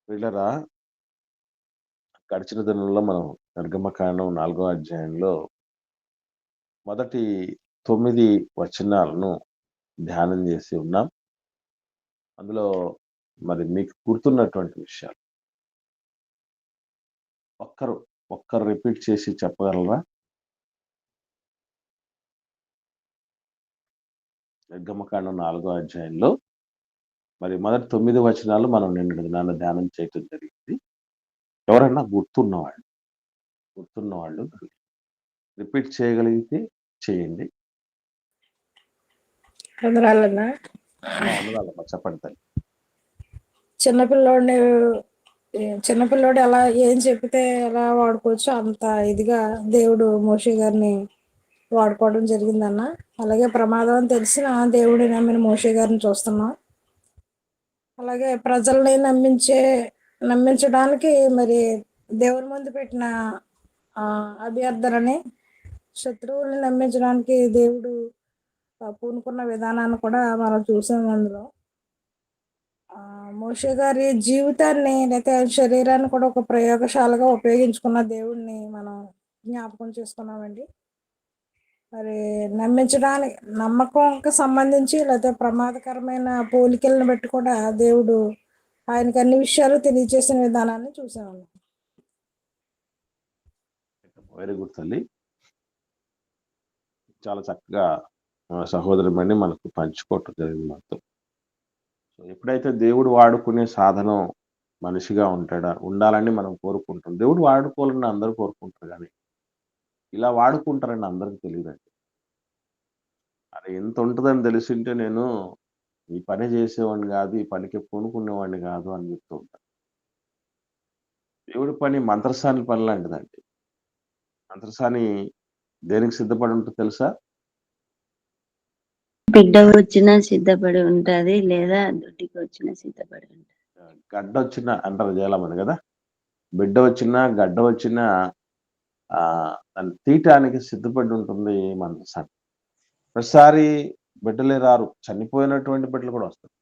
వీళ్ళరా గడిచిన దినంలో మనం నిర్గమకాండం 4వ అధ్యాయంలో మొదటి 9 వచనాలను ధ్యానం చేసి ఉన్నాం. అందులో మరి మీకు గుర్తున్నటువంటి విషయాలు ఒక్కరు రిపీట్ చేసి చెప్పగలరా? నిర్గమకాండం 4వ అధ్యాయంలో మరి మొదటి 9 వచనాలు మనం నిన్నటి దినాన ధ్యానం చేయటం జరిగింది. ఎవరైనా గుర్తున్నవాళ్ళు రిపీట్ చేయగలిగితే చేయండి. వందనాలన్నా. వందనాలమ్మా, చెప్పండి తల్లి. చిన్నపిల్లోడు ఎలా ఏం చెప్తే ఎలా వాడుకోవచ్చు అంత ఇదిగా దేవుడు మోషే గారిని వాడుకోవడం జరిగిందన్న. అలాగే ప్రమాదం అని తెలిసిన దేవుడి నమ్మిన మోషే గారిని చూస్తున్నాం. అలాగే ప్రజల్ని నమ్మించడానికి మరి దేవుని ముందు పెట్టిన అభ్యర్థనని శత్రువుల్ని నమ్మించడానికి దేవుడు పూనుకున్న విధానాన్ని కూడా మనం చూసాం. అందులో మోషే గారి జీవితాన్ని లేకపోతే శరీరాన్ని కూడా ఒక ప్రయోగశాలగా ఉపయోగించుకున్న దేవుడిని మనం జ్ఞాపకం చేసుకున్నామండి. మరి నమ్మించడానికి నమ్మకంకి సంబంధించి లేకపోతే ప్రమాదకరమైన పోలికలను బట్టి కూడా దేవుడు ఆయనకి అన్ని విషయాలు తెలియజేసిన విధానాన్ని చూసామండి. వెరీ గుడ్ తల్లి, చాలా చక్కగా సహోదరి మణి మనకు పంచుకోవటం జరిగింది మనతో. సో ఎప్పుడైతే దేవుడు వాడుకునే సాధనం మనిషిగా ఉండాలని మనం కోరుకుంటాం. దేవుడు వాడుకోవాలని అందరూ కోరుకుంటారు, కానీ ఇలా వాడుకుంటారని అందరికి తెలియదండి. అది ఎంత ఉంటుందని తెలిసింటే నేను ఈ పని చేసేవాడిని కాదు, ఈ పనికి పూనుకునేవాడిని కాదు అని చెప్తూ ఉంటాను. దేవుడి పని మంత్రసాని పని లాంటిదండి. మంత్రసాని దేనికి సిద్ధపడి ఉంటుంది తెలుసా? బిడ్డ వచ్చినా సిద్ధపడి ఉంటది, లేదా దుడ్డికి వచ్చినా సిద్ధపడి ఉంటది. గడ్డ వచ్చినా అంటారు జయలమని కదా, బిడ్డ వచ్చినా గడ్డ వచ్చినా దాన్ని తీయటానికి సిద్ధపడి ఉంటుంది మంత్రసాని. ప్రతిసారి బిడ్డలే రారు, చనిపోయినటువంటి బిడ్డలు కూడా వస్తారు.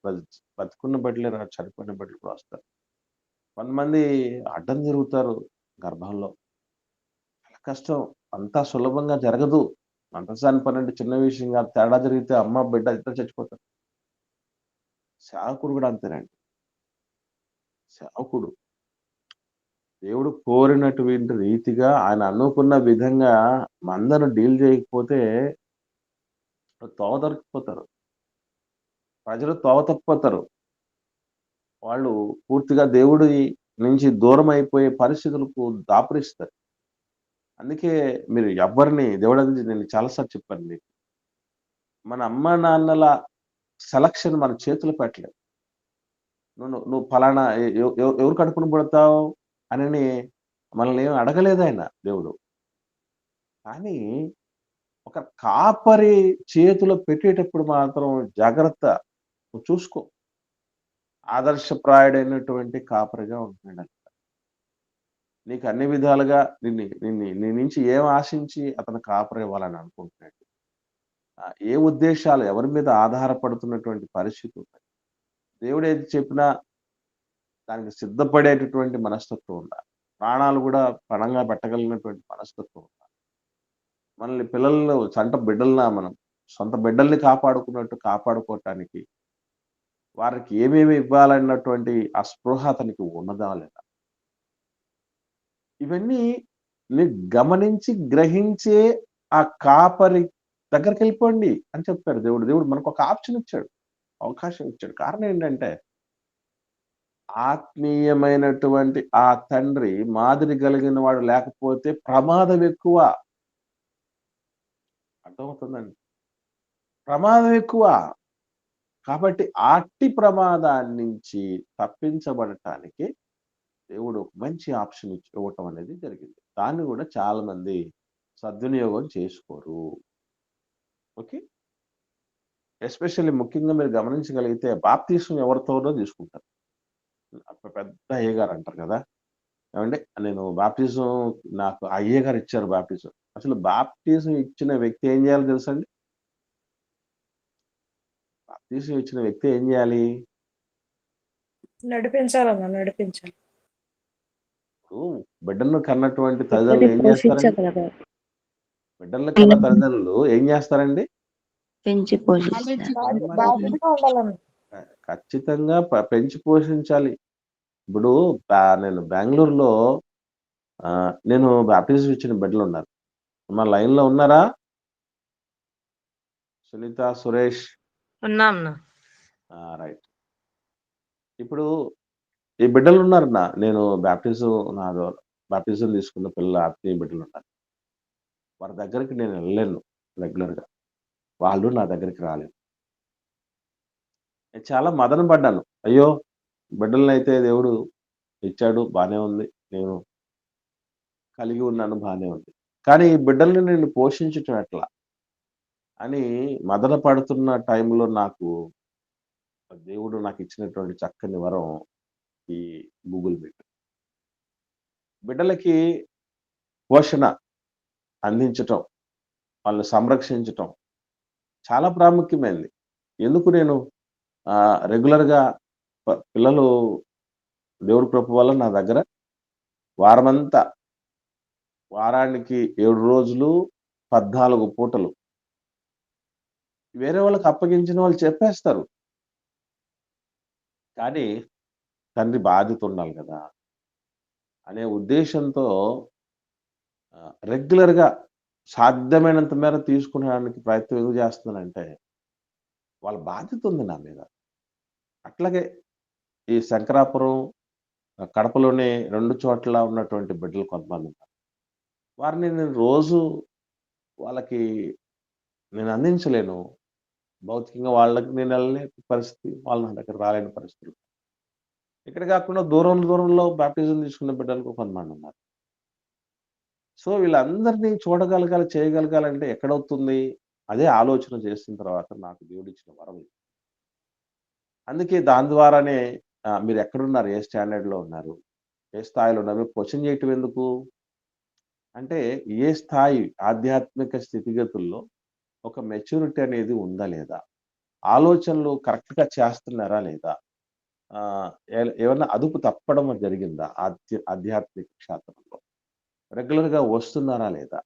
బతుకున్న బిడ్డలే రారు, చనిపోయిన బిడ్డలు కూడా వస్తారు. కొంతమంది అడ్డం తిరుగుతారు గర్భంలో. చాలా కష్టం, అంతా సులభంగా జరగదు. మంత్రసాని పని అంటే చిన్న విషయం కాదు. తేడా జరిగితే అమ్మ బిడ్డ ఇద్దరు చచ్చిపోతారు. సేవకుడు కూడా అంతేనండి. సేవకుడు దేవుడు కోరినటువంటి రీతిగా ఆయన అనుకున్న విధంగా మందను డీల్ చేయకపోతే తోవ దొరికిపోతారు, ప్రజలు తోవ తప్పిపోతారు. వాళ్ళు పూర్తిగా దేవుడి నుంచి దూరం అయిపోయే పరిస్థితులకు దాపురిస్తారు. అందుకే మీరు ఎవరిని దేవుడి నేను చాలాసార్లు చెప్పాను మీకు, మన అమ్మ నాన్నల సెలక్షన్ మన చేతులు పెట్టలేదు. నువ్వు ఫలానా ఎవరు కడుపును పుడతావు అని మనల్ని ఏమి అడగలేదు ఆయన దేవుడు. కానీ ఒక కాపరి చేతిలో పెట్టేటప్పుడు మాత్రం జాగ్రత్త, నువ్వు చూసుకో. ఆదర్శప్రాయుడైనటువంటి కాపరిగా ఉంటున్నాడు. నీకు అన్ని విధాలుగా నీ నుంచి ఏం ఆశించి అతను కాపరి ఇవ్వాలని అనుకుంటున్నాడు, ఏ ఉద్దేశాలు, ఎవరి మీద ఆధారపడుతున్నటువంటి పరిస్థితి ఉన్నాయి. దేవుడు ఏది చెప్పినా దానికి సిద్ధపడేటటువంటి మనస్తత్వం ఉండాలి. ప్రాణాలు కూడా పణంగా పెట్టగలిగినటువంటి మనస్తత్వం ఉండాలి. మనల్ని పిల్లలు మనం సొంత బిడ్డల్ని కాపాడుకున్నట్టు కాపాడుకోవటానికి వారికి ఏమేమి ఇవ్వాలన్నటువంటి ఆ స్పృహ అతనికి ఉన్నదా లేదా, ఇవన్నీ గమనించి గ్రహించే ఆ కాపరి దగ్గరికి వెళ్ళిపోండి అని చెప్పారు దేవుడు. దేవుడు మనకు ఒక ఆప్షన్ ఇచ్చాడు, అవకాశం ఇచ్చాడు. కారణం ఏంటంటే ఆత్మీయమైనటువంటి ఆ తండ్రి మాదిరి కలిగిన వాడు లేకపోతే ప్రమాదం ఎక్కువ. అర్థమవుతుందండి, ప్రమాదం ఎక్కువ. కాబట్టి అట్టి ప్రమాదాన్ని నుంచి తప్పించబడటానికి దేవుడు ఒక మంచి ఆప్షన్ ఇవ్వటం అనేది జరిగింది. దాన్ని కూడా చాలా మంది సద్వినియోగం చేసుకోరు. ఓకే, ఎస్పెషల్లీ ముఖ్యంగా మీరు గమనించగలిగితే బాప్తీసం ఎవరితోనో తీసుకుంటారు. పెద్ద అయ్యగారు అంటారు కదా, ఏమంటే నేను బాప్టిజం, నాకు అయ్యగారు ఇచ్చారు బాప్టిజం. అసలు బాప్టిజం ఇచ్చిన వ్యక్తి ఏం చేయాలో తెలుసండి? బాప్టిజం ఇచ్చిన వ్యక్తి ఏం చేయాలి? నడిపించాలన్నా నడిపించాలి. ఇప్పుడు బిడ్డలను కన్నటువంటి ఇద్దరిని తల్లిదండ్రులు ఏం చేస్తారండి? పోషించగలగాలి. బిడ్డలను కన్న తల్లిదండ్రులు ఏం చేస్తారండి? పెంచి పోషిస్తారు. మరి బాధ్యతగా ఉండాలన్నా. ఖచ్చితంగా పెంచి పోషించాలి. ఇప్పుడు నేను బెంగుళూరులో నేను బాప్టిజం ఇచ్చిన బిడ్డలు ఉన్నారు. మా లైన్‌లో ఉన్నారా? సునీత, సురేష్. ఉన్నాంనా. రైట్. ఇప్పుడు ఈ బిడ్డలు ఉన్నారన్నా. నేను బాప్టిజం తీసుకున్న పిల్లలు ఆత్మీయ బిడ్డలు ఉన్నారు. వారి దగ్గరికి నేను వెళ్ళలేను రెగ్యులర్‌గా. వాళ్ళు నా దగ్గరికి రాలేదు. నేను చాలా మదన పడ్డాను. అయ్యో! బిడ్డలనైతే దేవుడు ఇచ్చాడు బానే ఉంది. నేను కలిగి ఉన్నాను బానే ఉంది. కానీ ఈ బిడ్డల్ని నేను పోషించటం ఎట్లా? అని మదన పడుతున్న టైంలో దేవుడు నాకిచ్చినటువంటి చక్కని వరం ఈ గూగుల్ మీట్. బిడ్డలకి పోషణ అందించటం, వాళ్ళని సంరక్షించటం చాలా ప్రాముఖ్యమైనది. ఎందుకు నేను రెగ్యులర్‌గా పిల్లలు దేవుడి కృప వల్ల నా దగ్గర వారమంతా వారానికి 7 రోజులు 14 పూటలు వేరే వాళ్ళకి అప్పగించిన వాళ్ళు చెప్పేస్తారు. కానీ తండ్రి బాధ్యత ఉండాలి కదా! అనే ఉద్దేశంతో రెగ్యులర్‌గా సాధ్యమైనంత మేర తీసుకునేడానికి ప్రయత్నం ఎందుకు చేస్తున్నానంటే, వాళ్ళ బాధ్యత ఉంది నా మీద. అట్లాగే ఈ శంకరాపురం, కడపలోని 2 చోట్ల ఉన్నటువంటి బిడ్డలు కొంతమంది ఉన్నారు. వారిని నేను రోజు వాళ్ళకి నేను అందించలేను. భౌతికంగా వాళ్ళకి నేను వెళ్ళలేని పరిస్థితి, వాళ్ళు నా దగ్గర రాలేని పరిస్థితులు. ఇక్కడ కాకుండా దూరంలో బాప్టిజం తీసుకున్న బిడ్డలు కొంతమంది ఉన్నారు. సో, వీళ్ళందరినీ చూడగలగాలి, చేయగలగాలంటే ఎక్కడవుతుంది? అదే ఆలోచన చేసిన తర్వాత నాకు దేవుడిచ్చిన వరం ఇది. అందుకే దాని ద్వారానే మీరెక్కడున్నారు? ఏ స్టాండర్డ్‌లో ఉన్నారు? ఏ స్థాయిలో ఉన్నారు? మీరు క్వెషన్ చేయటం ఎందుకు? అంటే ఏ స్థాయి ఆధ్యాత్మిక స్థితిగతుల్లో ఒక మెచ్యూరిటీ అనేది ఉందా లేదా? ఆలోచనలు కరెక్ట్‌గా చేస్తున్నారా లేదా? ఏమన్నా అదుపు తప్పడం జరిగిందా? ఆధ్యాత్మిక క్షేత్రంలో? రెగ్యులర్‌గా వస్తున్నారా లేదా?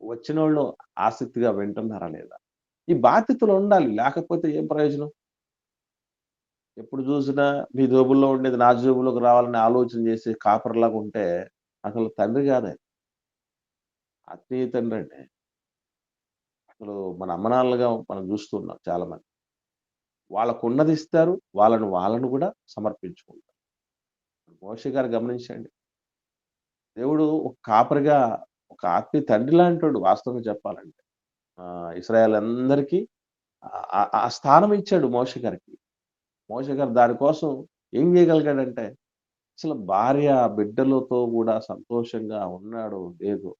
వచ్చినోళ్ళు ఆసక్తిగా వింటున్నారా లేదా? ఈ బాధ్యతలు ఉండాలి. లేకపోతే ఏం ప్రయోజనం? ఎప్పుడు చూసినా మీ జేబుల్లో ఉండేది నా జేబులోకి రావాలని ఆలోచన చేసి కాపరిలాగా ఉంటే అసలు తండ్రి కాదాయన. ఆత్మీయ తండ్రండి. అసలు మన అమ్మ నాన్నలుగా మనం చూస్తున్నాం చాలామంది. వాళ్ళకున్నది ఇస్తారు. వాళ్ళను కూడా సమర్పించుకుంటారు. మోషే గారు గమనించండి. దేవుడు ఒక కాపరిగా ఒక ఆత్మీయ తండ్రి లాంటోడు వాస్తవంగా చెప్పాలంటే. ఇశ్రాయేల్ అందరికీ ఆ స్థానం ఇచ్చాడు మోషే గారికి. మోషే గారు దానికోసం ఏం చేయగలిగాడంటే, అసలు భార్య, బిడ్డలతో కూడా సంతోషంగా ఉన్నాడో లేదో,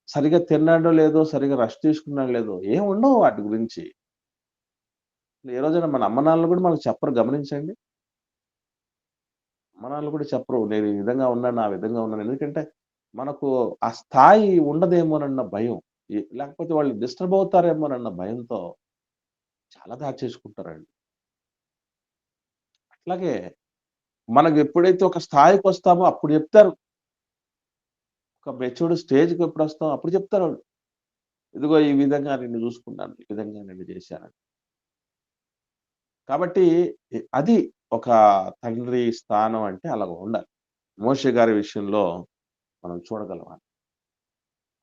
సరిగ్గా తిన్నాడో లేదో, సరిగ్గా రెస్ట్ తీసుకున్నాడో లేదో, ఏం ఉండవు వాటి గురించి. ఏ రోజైనా మన అమ్మ నాన్నలు కూడా మనకు చెప్పరు గమనించండి. అమ్మ నాన్నలు కూడా చెప్పరు. నేను ఈ విధంగా ఉన్నాను, ఆ విధంగా ఉన్నాను. ఎందుకంటే మనకు ఆ స్థాయి ఉండదేమోనన్న భయం. లేకపోతే వాళ్ళు డిస్టర్బ్ అవుతారేమోనన్న భయంతో చాలా దాచేసుకుంటారండి. అట్లాగే మనకు ఎప్పుడైతే ఒక స్థాయికొస్తామో అప్పుడు చెప్తారు. ఒక మెచ్యూర్డ్ స్టేజ్‌కి ఎప్పుడొస్తామో అప్పుడు చెప్తారు వాళ్ళు. ఇదిగో ఈ విధంగా నిన్ను చూసుకున్నాను. ఈ విధంగా నిన్ను చేశానని. కాబట్టి అది ఒక తండ్రి స్థానం అంటే అలాగ ఉండాలి. మోషే గారి విషయంలో మనం చూడగలం.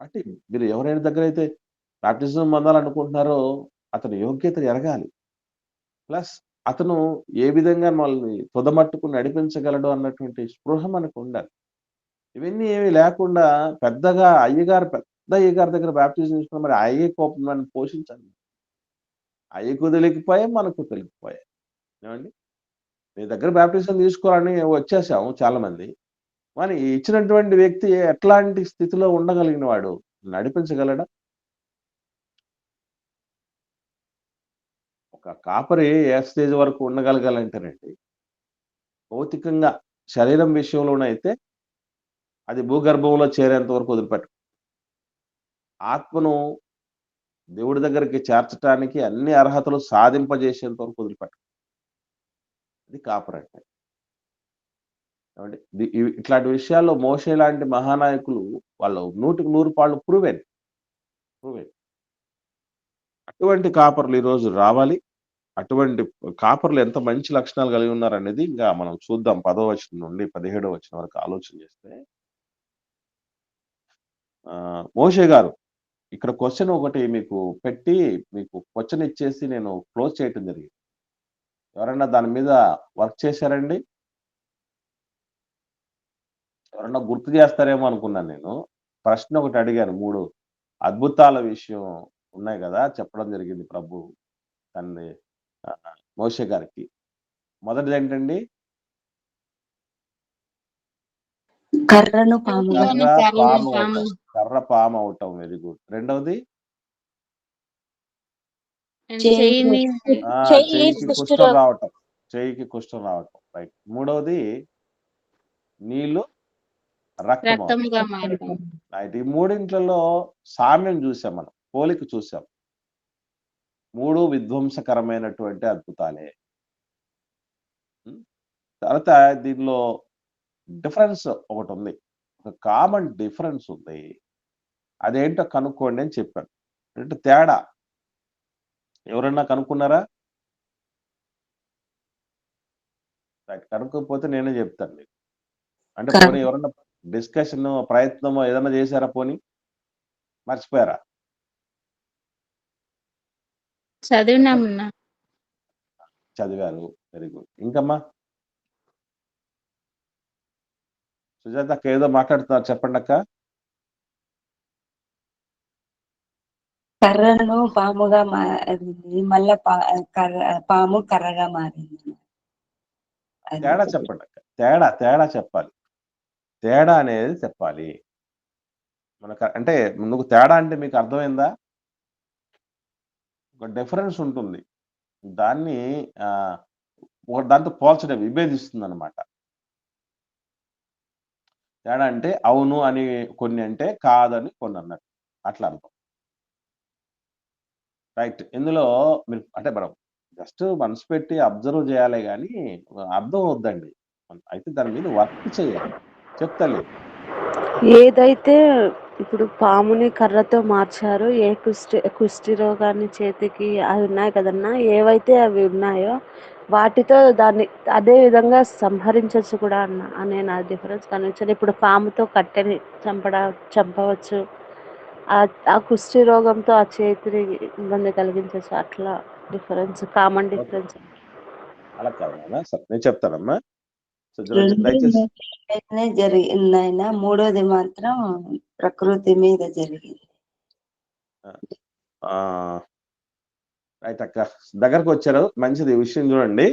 అంటే మీరు ఎవరైనా దగ్గరైతే బాప్టిజం పొందాలనుకుంటున్నారో అతని యోగ్యత ఎరగాలి. ప్లస్ అతను ఏ విధంగా మనల్ని తుదమట్టుకు నడిపించగలడు అన్నటువంటి స్పృహ మనకుండాలి. ఇవన్నీ ఏమి లేకుండా పెద్ద అయ్యగారి దగ్గర బాప్టిజం తీసుకున్న మరి ఆ అయ్య కోపం నన్ను పోషించాలి. అయ్యకు తెలియకపోయాయి, మనకు తెలియకపోయాయి. ఏమండి? మీ దగ్గర బాప్టిజం తీసుకోవాలని వచ్చేసాము చాలామంది. మరి ఇచ్చినటువంటి వ్యక్తి ఎట్లాంటి స్థితిలో ఉండగలిగిన వాడు? నడిపించగలడా? ఒక కాపరి ఏ స్టేజ్ వరకు ఉండగలగాలంటేనండి, భౌతికంగా శరీరం విషయంలోనైతే అది భూగర్భంలో చేరేంత వరకు వదిలిపెట్టం. ఆత్మను దేవుడి దగ్గరికి చేర్చటానికి అన్ని అర్హతలు సాధింపజేసేంత వరకు వదిలిపెట్టం. అది కాపరి అంటే. ఇట్లాంటి విషయాల్లో మోషే లాంటి మహానాయకులు వాళ్ళు 100కి 100 ప్రూవెన్. అటువంటి కాపర్లు ఈరోజు రావాలి. అటువంటి కాపర్లు ఎంత మంచి లక్షణాలు కలిగి ఉన్నారనేది ఇంకా మనం చూద్దాం. 10వ వచనం నుండి 17వ వచనం వరకు ఆలోచన చేస్తే మోషే గారు ఇక్కడ క్వశ్చన్ ఒకటి మీకు పెట్టి మీకు క్వశ్చన్ ఇచ్చేసి నేను క్లోజ్ చేయటం జరిగింది. ఎవరైనా దాని మీద వర్క్ చేశారండి? ఎవరన్నా గుర్తు చేస్తారేమో అనుకున్నాను నేను. ప్రశ్న ఒకటి అడిగాను. 3 అద్భుతాల విషయం ఉన్నాయి కదా! చెప్పడం జరిగింది ప్రభు తండ్రి మోషే గారికి. మొదటిదేంటండి? కర్రను పాముగా కర్ర పాము అవటం. Very good. రెండవది చెయ్యికి కుష్ఠం రావటం. చెయ్యికి కుష్ఠం రావటం. రైట్. మూడవది నీళ్లు రక్తముగా మారటం. రైట్. ఈ మూడింట్లలో సామ్యం చూసాం మనం, పోలిక చూసాం. 3 విధ్వంసకరమైనటువంటి అద్భుతాలే. తర్వాత దీనిలో డిఫరెన్స్ ఒకటి ఉంది. ఒక కామన్ డిఫరెన్స్ ఉంది. అదేంటో కనుక్కోండి అని చెప్పాను. అంటే తేడా ఎవరన్నా కనుక్కున్నారా? కనుక్కోకపోతే నేనే చెప్తాను మీకు. అంటే పోనీ ఎవరన్నా డిస్కషన్ ప్రయత్నమో ఏదన్నా చేశారా? పోనీ మర్చిపోయారా? చదివారు. Very good. ఇంకమ్మా సుజాత అక్క ఏదో మాట్లాడుతున్నారు, చెప్పండి అక్క. కర్రను పాముగా మళ్ళా పాము కర్రగా మారింది. తేడా చెప్పండి అక్క. తేడా చెప్పాలి. తేడా అనేది చెప్పాలి మనకు. అంటే నువ్వు తేడా అంటే మీకు అర్థమైందా? ఒక డిఫరెన్స్ ఉంటుంది. దాన్ని ఒక దాంతో పోల్చడం, విభేదిస్తుంది అనమాట. తేడా అంటే అవును అని కొన్ని, అంటే కాదని కొన్ని అన్నట్టు, అట్లా అర్థం. రైట్. ఇందులో మీరు అంటే మనం జస్ట్ మనసు పెట్టి అబ్జర్వ్ చేయాలి కానీ అర్థం వద్దండి. అయితే దాని మీద వర్క్ చేయాలి. చెప్తలేదు. ఏదైతే ఇప్పుడు పాముని కర్రతో మార్చారో, ఏ కుష్టి రోగాన్ని చేతికి అవి ఉన్నాయి కదన్నా, ఏవైతే అవి ఉన్నాయో వాటితో దాన్ని అదే విధంగా సంహరించవచ్చు కూడా అన్న నేను ఆ డిఫరెన్స్ కనిపించాను. ఇప్పుడు పాముతో కట్టెని చంపవచ్చు, ఆ కుష్టి రోగంతో ఆ చేతిని ఇబ్బంది కలిగించవచ్చు. అట్లా డిఫరెన్స్, కామన్ డిఫరెన్స్. అలా కాదు సరే, నేను చెప్తానమ్మా. దయచేసి జరిగిందైనా మూడోది మాత్రం ప్రకృతి మీద జరిగింది. రైట్ అక్క, దగ్గరకు వచ్చారు. మంచిది. విషయం చూడండి.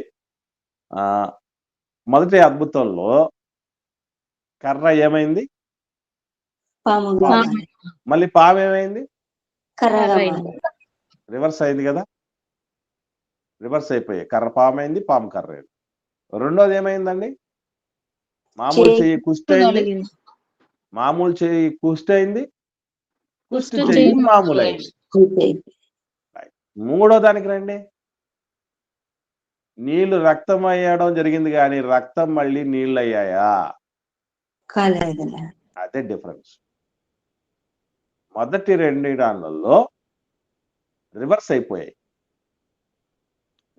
మొదటి అద్భుతంలో కర్ర ఏమైంది? మళ్ళీ పాము ఏమైంది? రివర్స్ అయింది కదా. రివర్స్ అయిపోయాయి. కర్ర పాము అయింది, పాము కర్ర అయింది. రెండోది ఏమైందండి? మామూలు చెయ్యి కుష్టి అయింది, మామూలు చెయ్యి కుష్టి అయింది, కుష్టి చెయ్యి మామూలు అయింది. మూడో దానికి రండి. నీళ్లు రక్తం అయ్యడం జరిగింది కానీ రక్తం మళ్ళీ నీళ్ళు అయ్యాయా? అదే డిఫరెన్స్. మొదటి 2 దానిలో రివర్స్ అయిపోయాయి,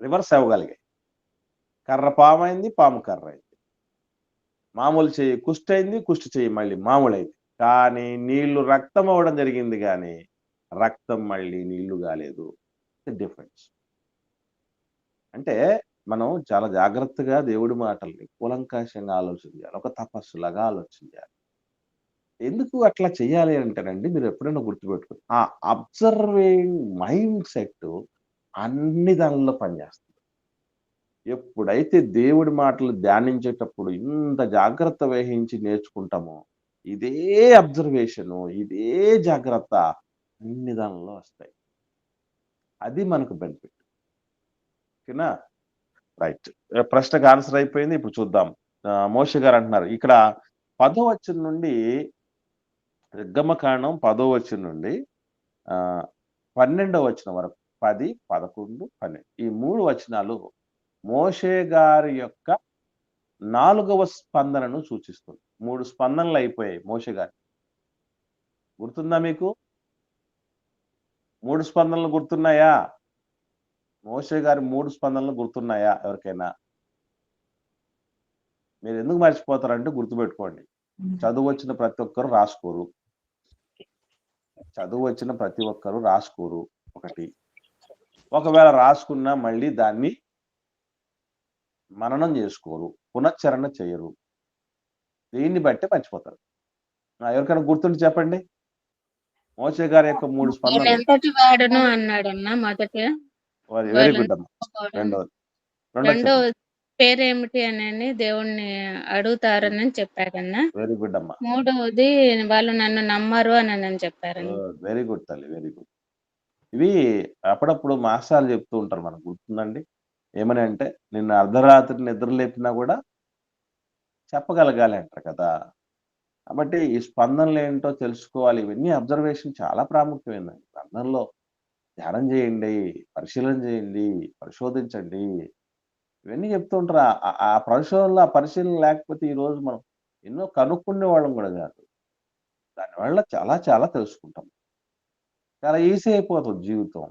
రివర్స్ అవ్వగలిగాయి. కర్ర పాము అయింది, పాము కర్ర అయింది. మామూలు చెయ్యి కుష్టి అయింది, కుష్టి చెయ్యి మళ్ళీ మామూలు అయింది. కానీ నీళ్లు రక్తం అవ్వడం జరిగింది కానీ రక్తం మళ్ళీ నీళ్లు కాలేదు. డిఫరెన్స్. అంటే మనం చాలా జాగ్రత్తగా దేవుడి మాటల్ని కూలంకషంగా ఆలోచన చేయాలి. ఒక తపస్సులాగా ఆలోచన చేయాలి. ఎందుకు అట్లా చేయాలి అంటేనండి, మీరు ఎప్పుడైనా గుర్తుపెట్టుకోండి, ఆ అబ్జర్వింగ్ మైండ్ సెట్ అన్ని దానిలో పనిచేస్తుంది. ఎప్పుడైతే దేవుడి మాటలు ధ్యానించేటప్పుడు ఇంత జాగ్రత్త వహించి నేర్చుకుంటామో, ఇదే అబ్జర్వేషను, ఇదే జాగ్రత్త అన్ని దానిలో వస్తాయి. అది మనకు బెనిఫిట్. ఓకేనా? రైట్. ప్రశ్నకు ఆన్సర్ అయిపోయింది. ఇప్పుడు చూద్దాం. మోషే గారు అంటున్నారు ఇక్కడ 10వ వచనం నుండి, నిర్గమకాండం 10వ వచనం నుండి 12వ వచనం వరకు, 10, 11, 12 ఈ 3 వచనాలు మోషే గారి యొక్క 4వ స్పందనను సూచిస్తుంది. 3 స్పందనలు అయిపోయాయి మోషే గారి. గుర్తుందా మీకు? 3 స్పందనలు గుర్తున్నాయా? మోషే గారి 3 స్పందనలు గుర్తున్నాయా ఎవరికైనా? మీరు ఎందుకు మర్చిపోతారంటే గుర్తుపెట్టుకోండి. చదువు వచ్చిన ప్రతి ఒక్కరు రాసుకోరు. చదువు వచ్చిన ప్రతి ఒక్కరు రాసుకోరు. ఒకటి. ఒకవేళ రాసుకున్నా మళ్ళీ దాన్ని మననం చేసుకోరు. పునశ్చరణ చేయరు. దీన్ని బట్టి మర్చిపోతారు. ఎవరికైనా గుర్తుండి చెప్పండి. మోషే గారి యొక్క 3 నేను స్పందనలు. ఎంతటి వాడును అన్నాడన్నా మొదట. వెరీ వాళ్ళ గుడ్ అమ్మా. రెండోది రెండో చెప్పండి. పేరేమిటి అని దేవుణ్ణి అడుగుతారని చెప్పారన్నా. వెరీ గుడ్ అమ్మా. మూడవది వాళ్ళు నన్ను నమ్మరు అని చెప్పారన్న. వెరీ గుడ్ తల్లి. Very good. ఇవి అప్పుడప్పుడు మాస్టర్లు చెప్తూ ఉంటారు మనకు గుర్తుందండి. ఏమని అంటే నిన్న అర్ధరాత్రి నిద్ర లేపినా కూడా చెప్పగలగాలి అంటారు కదా. కాబట్టి ఈ స్పందనలు ఏంటో తెలుసుకోవాలి. ఇవన్నీ అబ్జర్వేషన్ చాలా ప్రాముఖ్యమైనది. గ్రంథంలో ధ్యానం చేయండి, పరిశీలన చేయండి, పరిశోధించండి. ఇవన్నీ చెప్తూ ఉంటారు. ఆ పరిశోధనలో ఆ పరిశీలన లేకపోతే ఈరోజు మనం ఎన్నో కనుక్కునే వాళ్ళం కూడా కాదు. దానివల్ల చాలా చాలా తెలుసుకుంటాం. చాలా ఈజీ అయిపోతుంది జీవితం.